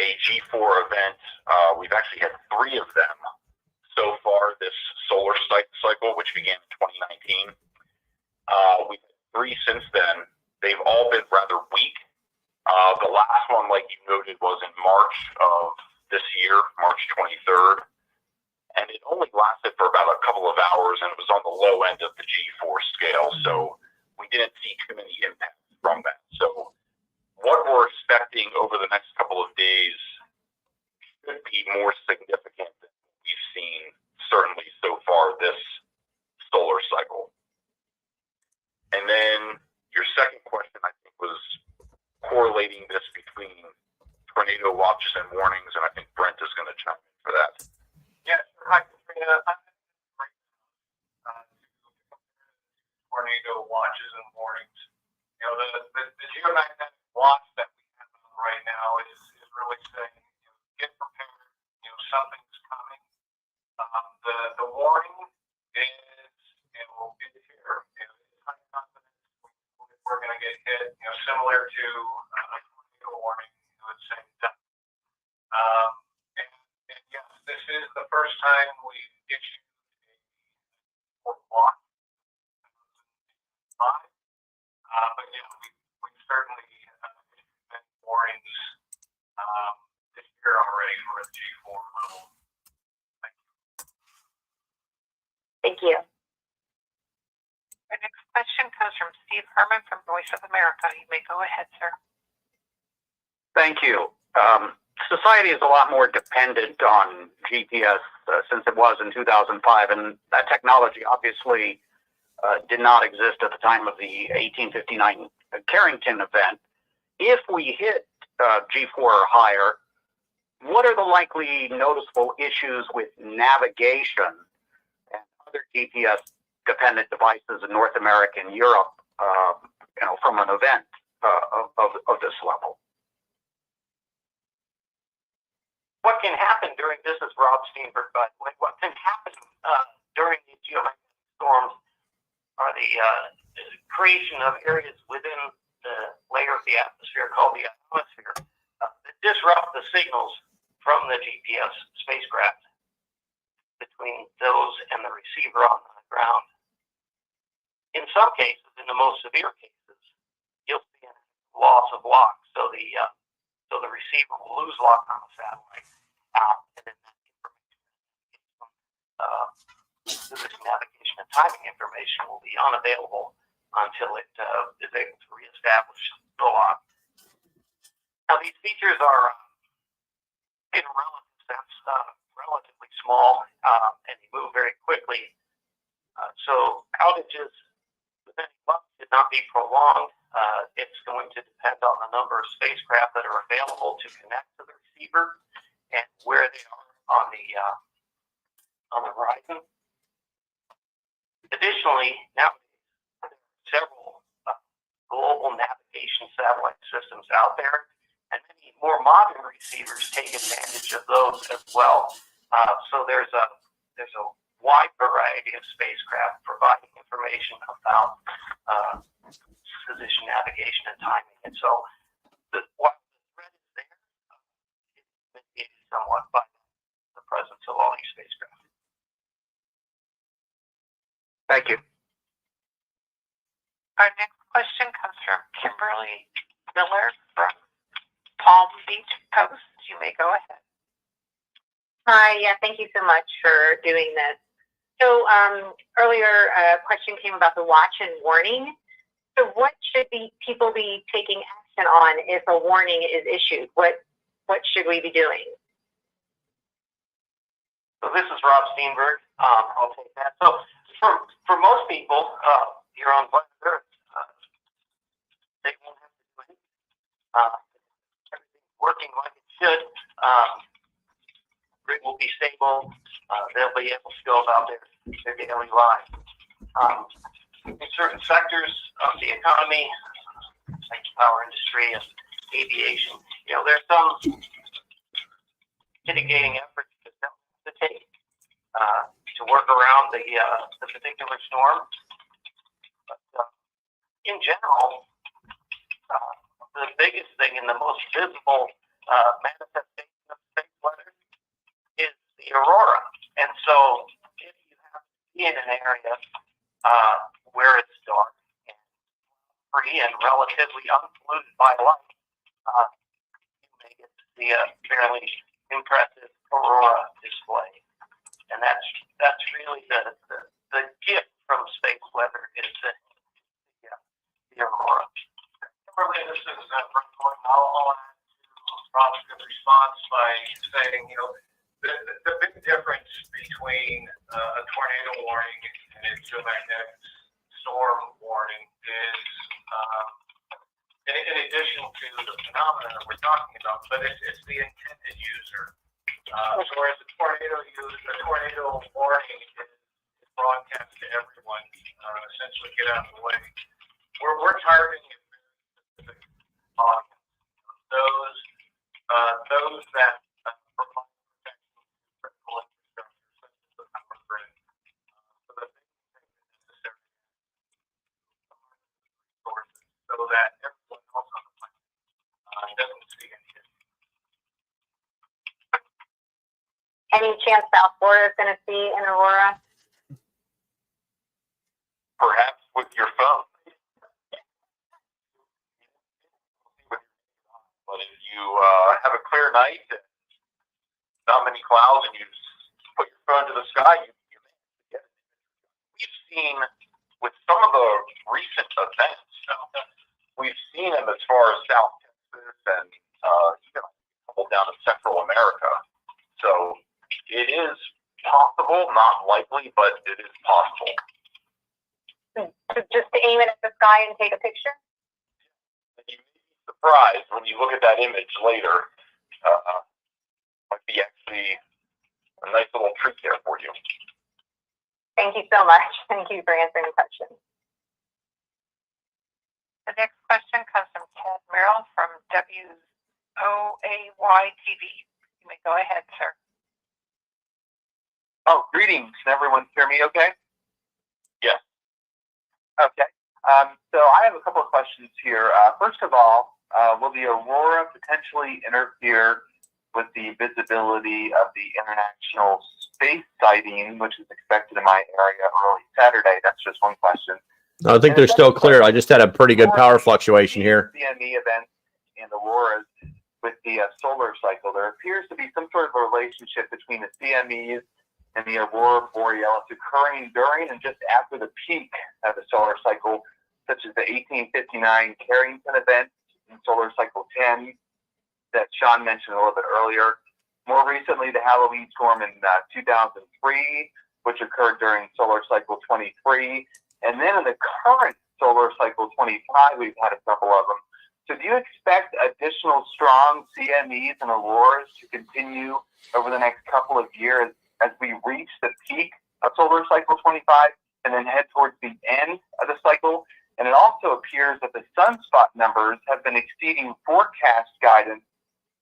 S12: a G4 event. We've actually had 3 of them so far this solar cycle, which began in 2019. We've had 3 since then. They've all been rather weak. The last one, like you noted, was in March of this year, March 23rd. And it only lasted for about a couple of hours, and it was on the low end of the G4 scale. So we didn't see too many impacts from that. So what we're expecting over the next couple of days should be more significant than we've seen, certainly so far this solar cycle. And then your second question, I think, was correlating this between tornado watches and warnings, and I think Brent is going to chime in for that.
S3: Yes, hi, Katrina. Tornado watches and warnings. The geomagnetic watch that we have on right now is really saying, get prepared. Something's coming. The warning is, it's here. It's high confidence. We're going to get hit. Similar to a tornado warning. It's saying that. And yes, this is the first time we've issued a watch. But yeah, we've certainly been warnings this year already for a G4 level. Thank you.
S11: Thank you.
S4: Our next question comes from Steve Herman from Voice of America. You may go ahead, sir.
S13: Thank you. Society is a lot more dependent on GPS since it was in 2005, and that technology obviously did not exist at the time of the 1859 Carrington event. If we hit G4 or higher, what are the likely noticeable issues with navigation and other GPS-dependent devices in North America and Europe, from an event of this level?
S3: What can happen during this is Rob Steenberg, but what can happen during these geomagnetic storms are the creation of areas within the layer of the atmosphere called the ionosphere that disrupt the signals from the GPS spacecraft between those and the receiver on the ground. In some cases, in the most severe cases, you'll see a loss of lock, so the receiver will lose lock on the satellite, and then that information, this navigation and timing information will be unavailable until it is able to reestablish the lock. Now, these features are, in a relative sense, relatively small, and they move very quickly. So outages within months should not be prolonged. It's going to depend on the number of spacecraft that are available to connect to the receiver and where they are on the horizon. Additionally, now several global navigation satellite systems out there, and many more modern receivers take advantage of those as well. So there's a wide variety of spacecraft providing information about position, navigation, and timing. And so while the threat is there, it's mitigated somewhat by the presence of all these spacecraft.
S8: Thank you.
S4: Our next question comes from Kimberly Miller from Palm Beach Coast. You may go ahead.
S5: Hi, yeah, thank you so much for doing this. So earlier a question came about the watch and warning. So what should people be taking action on if a warning is issued? What should we be doing?
S3: So this is Rob Steenberg. I'll take that. So for most people here on planet Earth, they won't have to do anything. Everything's working like it should. Grid will be stable. They'll be able to go about their daily lives. In certain sectors of the economy, like the power industry and aviation, there's some mitigating efforts to take to work around the particular storm. But in general, the biggest thing and the most visible manifestation of space weather is the aurora. And so if you have to be in an area where it's dark and free and relatively unpolluted by light, you may get to see a fairly impressive aurora display. And that's really the gift from space weather is the aurora. Kimberly, this is Brent Coyne. I'll add to Rob's good response by saying, the big difference between a tornado warning and a geomagnetic storm warning is, in addition to the phenomena that we're talking about, but it's the intended user. So whereas a tornado warning is broadcast to everyone, essentially get out of the way. We're targeting a very specific audience. Those that provide protection to critical infrastructure, such as the power grid, so that they can take the necessary resources so that everyone else on the planet doesn't see any issue.
S5: Any chance South Florida is going to see an aurora?
S12: Perhaps with your phone. But if you have a clear night, not many clouds, and you put your phone to the sky, you may get it. We've seen with some of the recent events, we've seen them as far as South Texas and even a couple down in Central America. So it is possible, not likely, but it is possible.
S5: Just to aim it at the sky and take a picture?
S12: You may be surprised when you look at that image later. Might be actually a nice little treat there for you.
S5: Thank you so much. Thank you for answering the question.
S4: The next question comes from Ted Merrill from WOAY-TV. You may go ahead, sir.
S14: Oh, greetings. Can everyone hear me okay?
S12: Yes.
S14: Okay. So I have a couple of questions here. First of all, will the aurora potentially interfere with the visibility of the International Space Sighting, which is expected in my area early Saturday? That's just one question.
S1: I think they're still clear. I just had a pretty good power fluctuation here.
S14: CME events and auroras with the solar cycle. There appears to be some sort of a relationship between the CMEs and the aurora borealis occurring during and just after the peak of the solar cycle, such as the 1859 Carrington event in solar cycle 10 that Sean mentioned a little bit earlier. More recently, the Halloween storm in 2003, which occurred during solar cycle 23. And then in the current solar cycle 25, we've had a couple of them. So do you expect additional strong CMEs and auroras to continue over the next couple of years as we reach the peak of solar cycle 25 and then head towards the end of the cycle? And it also appears that the sunspot numbers have been exceeding forecast guidance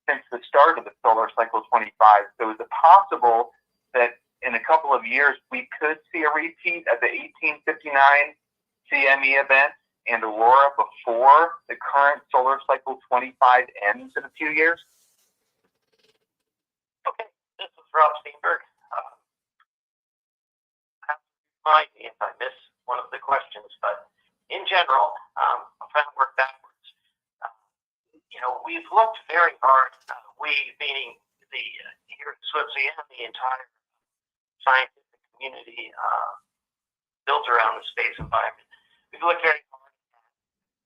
S14: since the start of the solar cycle 25. So is it possible that in a couple of years we could see a repeat of the 1859 CME event and aurora before the current solar cycle 25 ends in a few years?
S3: Okay, this is Rob Steenberg. Remind me if I miss one of the questions, but in general, I'm trying to work backwards. We've looked very hard, we meaning the here at SWPC and the entire scientific community built around the space environment. We've looked very hard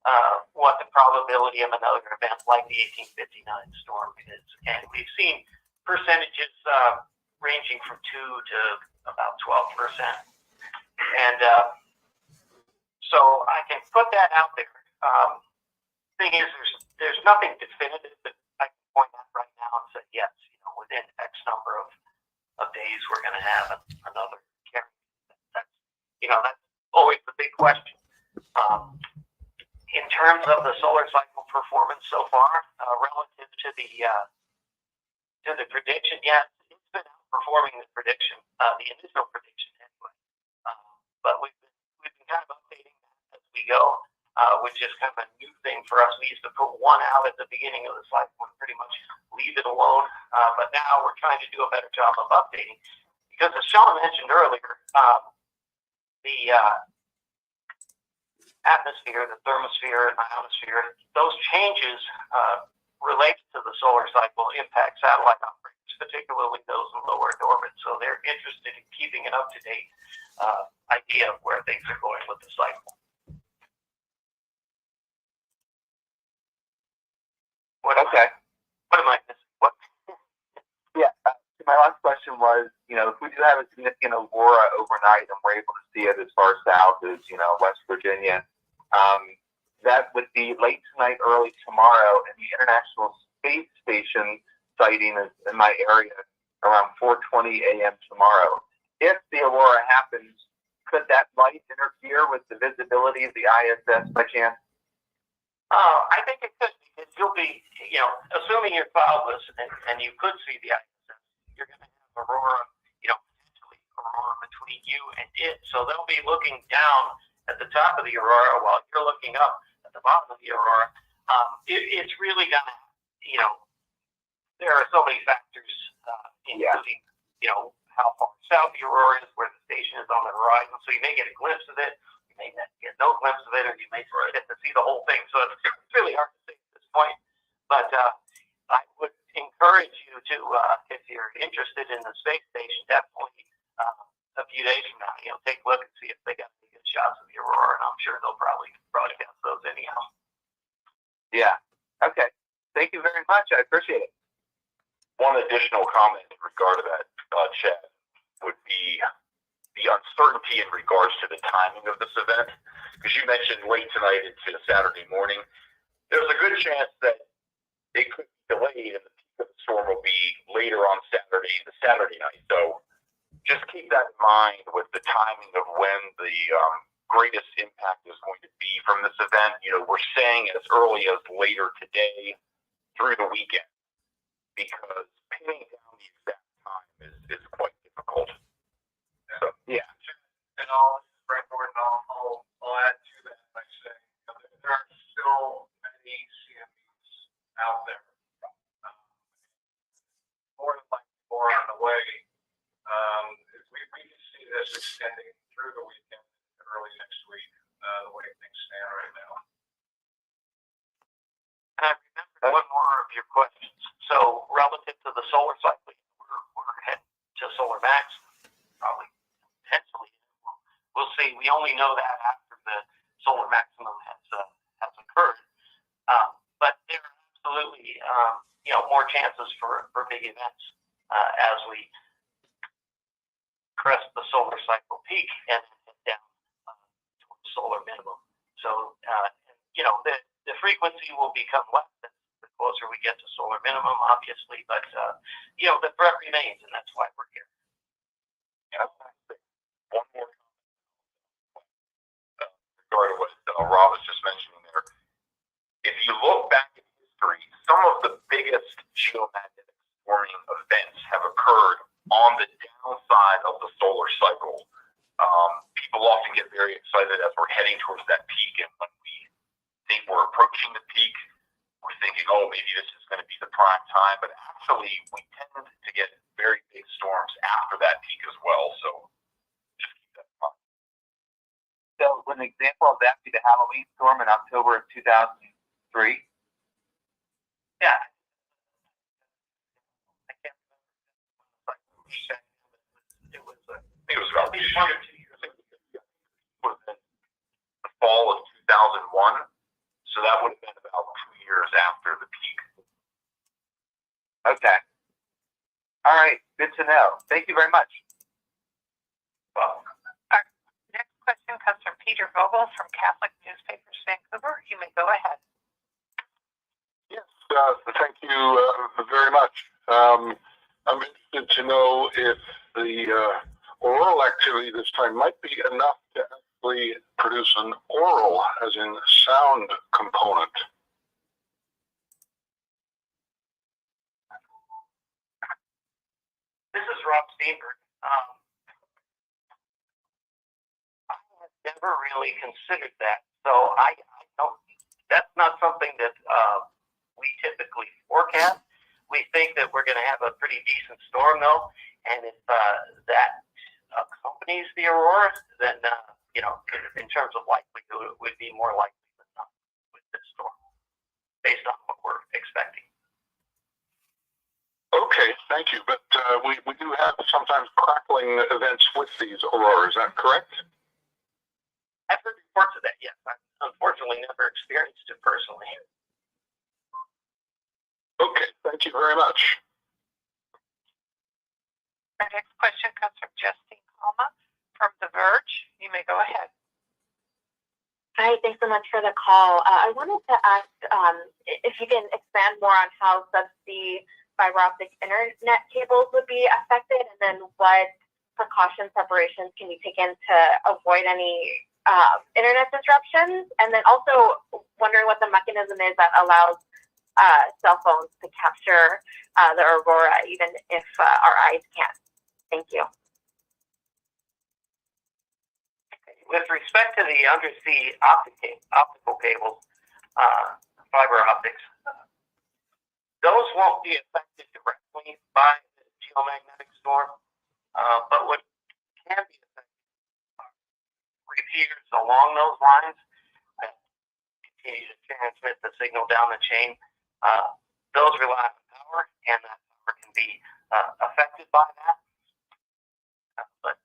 S3: at what the probability of another event like the 1859 storm is, and we've seen percentages ranging from 2 to about 12%. And so I can put that out there. Thing is, there's nothing definitive that I can point at right now and say, yes, within X number of days we're going to have another carry. That's always the big question. In terms of the solar cycle performance so far, relative to the prediction, yeah, it's been outperforming the prediction, the initial prediction anyway. But we've been kind of updating that as we go. Which is kind of a new thing for us. We used to put one out at the beginning of the cycle and pretty much leave it alone. But now we're trying to do a better job of updating. Because as Sean mentioned earlier, the atmosphere, the thermosphere, and ionosphere, those changes related to the solar cycle impact satellite operators, particularly those in low Earth orbit. So they're interested in keeping an up-to-date idea of where things are going with the cycle. What am I missing? What?
S14: Yeah. My last question was, if we do have a significant aurora overnight and we're able to see it as far south as, West Virginia, that would be late tonight, early tomorrow, and the International Space Station sighting is in my area around 4:20 a.m. tomorrow. If the aurora happens, could that light interfere with the visibility of the ISS by chance?
S3: I think it could, because you'll be, assuming you're cloudless and you could see the ISS, you're going to have aurora, potentially aurora between you and it. So they'll be looking down at the top of the aurora while you're looking up at the bottom of the aurora. It's really going to, there are so many factors, including, how far south the aurora is, where the station is on the horizon. So you may get a glimpse of it. May get no glimpse of it, or you may get to see the whole thing. So it's really hard to say at this point. But I would encourage you to, if you're interested in the space station, definitely a few days from now, take a look and see if they got any good shots of the aurora, and I'm sure they'll probably broadcast those anyhow.
S14: Yeah. Okay. Thank you very much. I appreciate it.
S12: One additional comment in regard to that, Chad, would be the uncertainty in regards to the timing of this event, because you mentioned late tonight into Saturday morning. There's a good chance that it could be delayed and the peak of the storm will be later on the Saturday night. So just keep that in mind with the timing of when the greatest impact is going to be from this event. We're saying as early as later today through the weekend, because pinning down the exact time is quite difficult. So, yeah.
S6: And I'll add to that by saying there are still many CMEs out there. More than likely more on the way. We can see this extending through the weekend and early next week, the way things stand right now.
S3: And I remembered one more of your questions. So relative to the solar cycle, we're heading to solar max, probably potentially. We'll see. We only know that after the solar maximum has occurred. But there are absolutely more chances for big events as we crest the solar cycle peak and head down towards solar minimum. So the frequency will become less the closer we get to solar minimum, obviously. But the threat remains, and that's why we're here.
S12: Yeah. One more comment regarding what Rob downside of the solar cycle. People often get very excited as we're heading towards that peak, and when we think we're approaching the peak, we're thinking, oh, maybe this is going to be the prime time, but actually we tend to get very big storms after that peak as well, so just keep that in mind.
S14: So, an example of that would be the Halloween storm in October of 2003.
S3: Yeah. I can't remember. It was
S12: I think it was about 1 or 2 years ago. It was in the fall of 2001, so that would have been about 2 years after the peak.
S14: Okay. All right. Good to know. Thank you very much.
S12: Well,
S4: Our next question comes from Peter Vogel from Catholic Newspapers, Vancouver. You may go ahead.
S10: Yes, thank you very much. I'm interested to know if the auroral activity this time might be enough to actually produce an aural, as in sound component.
S3: This is Rob Steenberg. I have never really considered that, so I don't. That's not something that we typically forecast. We think that we're going to have a pretty decent storm, though, and if that accompanies the aurora, then in terms of likelihood, it would be more likely than not with this storm, based on what we're expecting.
S10: Okay, thank you. But we do have sometimes crackling events with these auroras. Is that correct?
S3: I've heard reports of that, yes. I've unfortunately never experienced it personally.
S10: Okay, thank you very much.
S4: Our next question comes from Justine Palma from The Verge. You may go ahead.
S11: Hi, thanks so much for the call. I wanted to ask if you can expand more on how subsea fiber optic internet cables would be affected, and then what precaution preparations can you take in to avoid any internet disruptions, and then also wondering what the mechanism is that allows cell phones to capture the aurora even if our eyes can't. Thank you.
S3: With respect to the undersea optical cables, fiber optics, those won't be affected directly by the geomagnetic storm, but what can be affected are repeaters along those lines that continue to transmit the signal down the chain. Those rely on power, and that power can be affected by that. But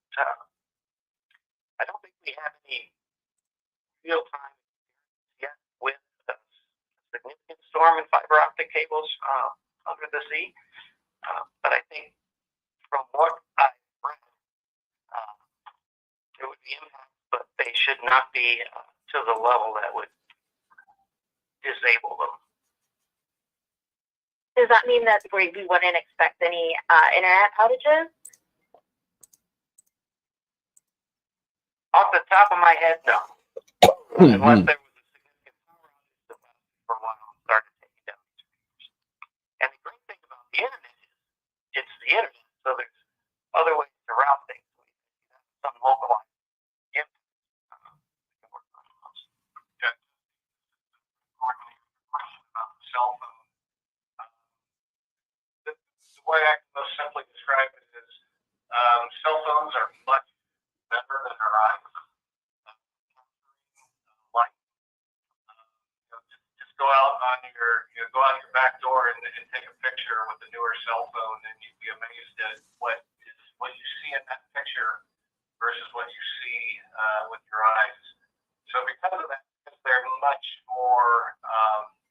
S3: I don't think we have any real-time yet with a significant storm in fiber optic cables under the sea. But I think from what I've read, there would be impacts, but they should not be to the level that would disable them.
S11: Does that mean that we wouldn't expect any internet outages?
S3: Off the top of my head, no. Unless there was a significant power outage that lasted for a while and started taking down these repeaters. And the great thing about the internet is it's the internet, so there's other ways to route things. We can have some localized impact. We can work on those.
S6: Yeah. Question about the cell phone. The way I can most simply describe it is cell phones are much better than our eyes. Light. Just go out on your back door and take a picture with the newer cell phone, and you'd be amazed at what you see in that picture versus what you see with your eyes. So because of that, because they're much more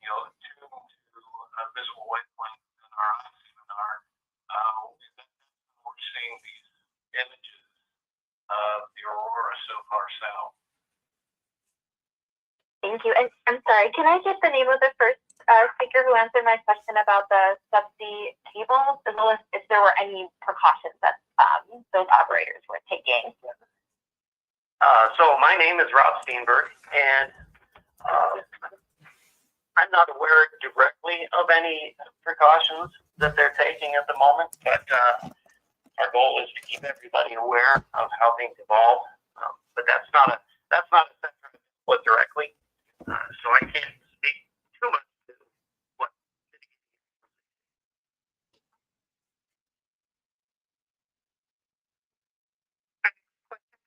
S6: tuned to a visible wavelength than our eyes even are, we're seeing these images of the aurora so far south.
S11: Thank you. And I'm sorry, can I get the name of the first speaker who answered my question about the subsea cables, as well as if there were any precautions that those operators were taking?
S3: So my name is Rob Steenberg, and I'm not aware directly of any precautions that they're taking at the moment, but our goal is to keep everybody aware of how things evolve, but that's not a center input directly, so I can't speak too much to what.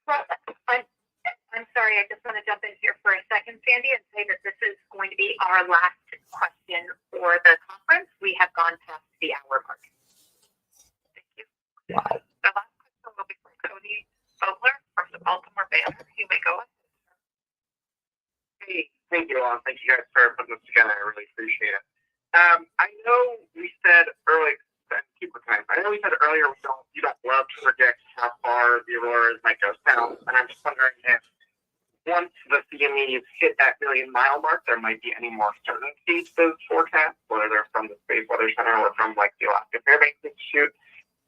S5: Well, I'm sorry, I just want to jump in here for a second, Sandy, and say that this is going to be our last question for the conference. We have gone past the hour mark. Thank you.
S2: Wow.
S4: The last question will be from Cody Vogler from the Baltimore Banner. You may go ahead.
S15: Hey, thank you all. Thank you guys for putting this together. I really appreciate it. I know we said earlier, I know we said earlier you don't love to predict how far the auroras might go south, and I'm just wondering if once the CMEs hit that million-mile mark, there might be any more certainty to those forecasts, whether they're from the Space Weather Center or from like the Alaska Fairbanks Institute.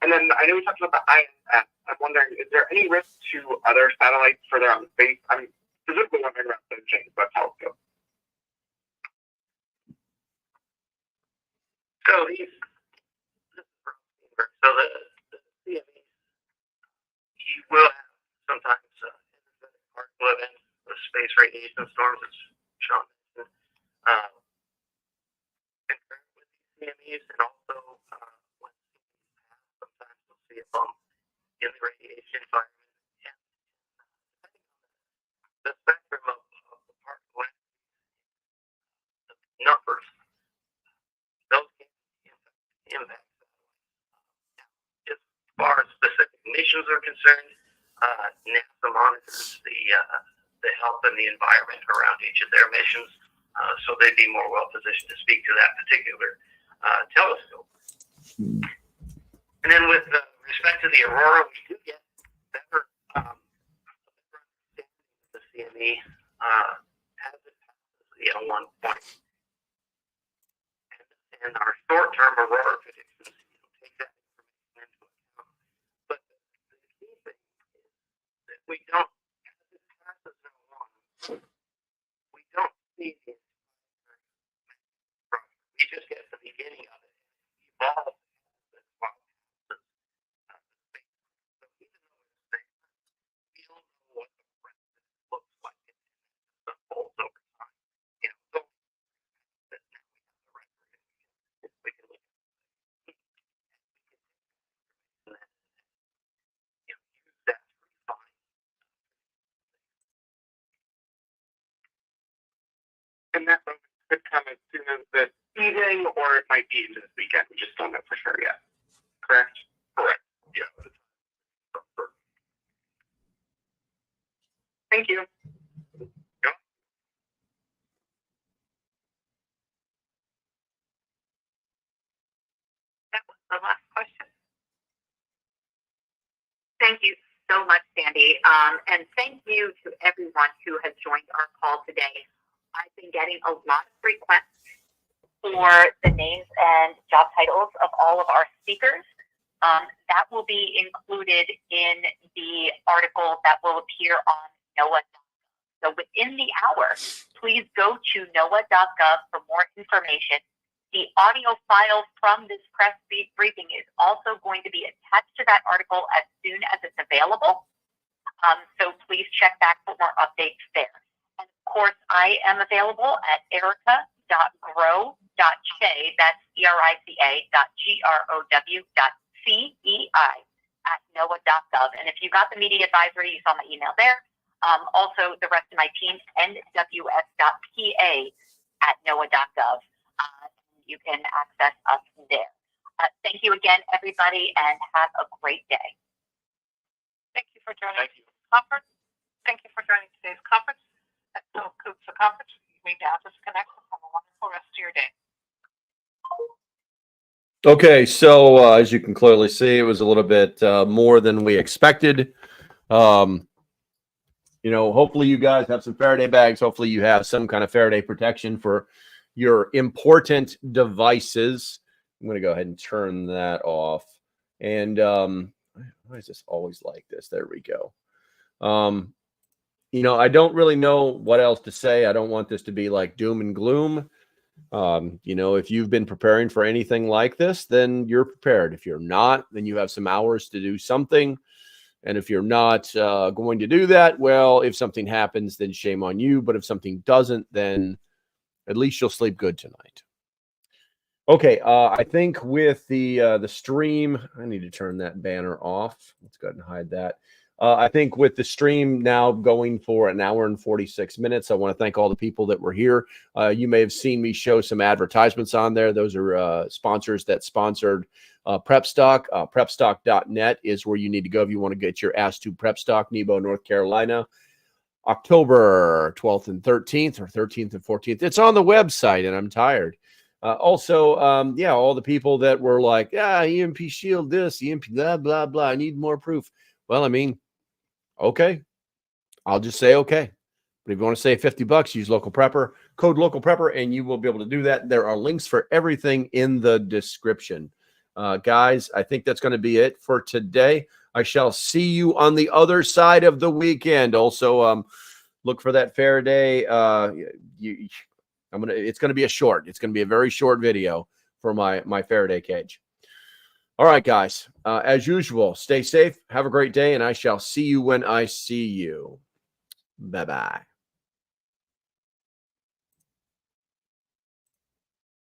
S15: And then I know we talked about the ISS. I'm wondering, is there any risk to other satellites further out in space? I'm specifically wondering about the James Webb Telescope.
S3: So the CMEs, you will have sometimes particle events with space radiation storms, as Sean mentioned, concurrent with these CMEs, and also when CMEs pass, sometimes you'll see a bump in the radiation environment. And the spectrum of the particle numbers, those can impact. As far as specific missions are concerned, NASA monitors the health and the environment around each of their missions, so they'd be more well positioned to speak to that particular telescope. And then with respect to the aurora, we do get better understanding of the CME as it passes the L1 point. And our short-term aurora predictions take that information into account. But the key thing is that we don't, as it passes L1, we don't see the entire structure. We just get the beginning of it. It evolves as it passes space. So even though it's space, we don't know what the rest of it looks like. It unfolds over time. You know, so that now we have the record. We can look at it and use that to refine.
S15: And that moment could come as soon as this evening, or it might be into this weekend. We just don't know for sure yet. Correct?
S3: Correct. Yeah.
S15: Thank you.
S4: That was the last question.
S5: Thank you so much, Sandy. And thank you to everyone who has joined our call today. I've been getting a lot of requests for the names and job titles of all of our speakers. That will be included in the article that will appear on NOAA.gov. So within the hour, please go to NOAA.gov for more information. The audio file from this press briefing is also going to be attached to that article as soon as it's available. So please check back for more updates there. And of course, I am available at erica.grow.chey, that's erica.grow.cei@NOAA.gov. And if you got the media advisory, you saw my email there. Also, the rest of my team, nws.pa@NOAA.gov. You can access us there. Thank you again, everybody, and have a great day.
S4: Thank you for joining the conference. Thank you for joining today's conference. That concludes the conference. You may now disconnect and have a wonderful rest of your day.
S1: Okay, so as you can clearly see, it was a little bit more than we expected. You know, hopefully you guys have some Faraday bags. Hopefully you have some kind of Faraday protection for your important devices. I'm going to go ahead and turn that off. And why is this always like this? There we go. You know, I don't really know what else to say. I don't want this to be like doom and gloom. You know, if you've been preparing for anything like this, then you're prepared. If you're not, then you have some hours to do something. And if you're not going to do that, well, if something happens, then shame on you. But if something doesn't, then at least you'll sleep good tonight. Okay, I think with the stream, I need to turn that banner off. Let's go ahead and hide that. I think with the stream now going for an hour and 46 minutes, I want to thank all the people that were here. You may have seen me show some advertisements on there. Those are sponsors that sponsored Prep Stock. Prepstock.net is where you need to go if you want to get your ass to Prep Stock, Nebo, North Carolina. October 12th and 13th, or 13th and 14th. It's on the website, and I'm tired. Yeah, all the people that were like, EMP shield this, EMP blah, blah, blah. I need more proof. Well, I mean, okay. I'll just say okay. But if you want to save $50, use LocalPrepper, code LocalPrepper, and you will be able to do that. There are links for everything in the description. Guys, I think that's going to be it for today. I shall see you on the other side of the weekend. Also, look for that Faraday. It's going to be a short. It's going to be a very short video for my Faraday cage. All right, guys. As usual, stay safe. Have a great day, and I shall see you when I see you. Bye-bye.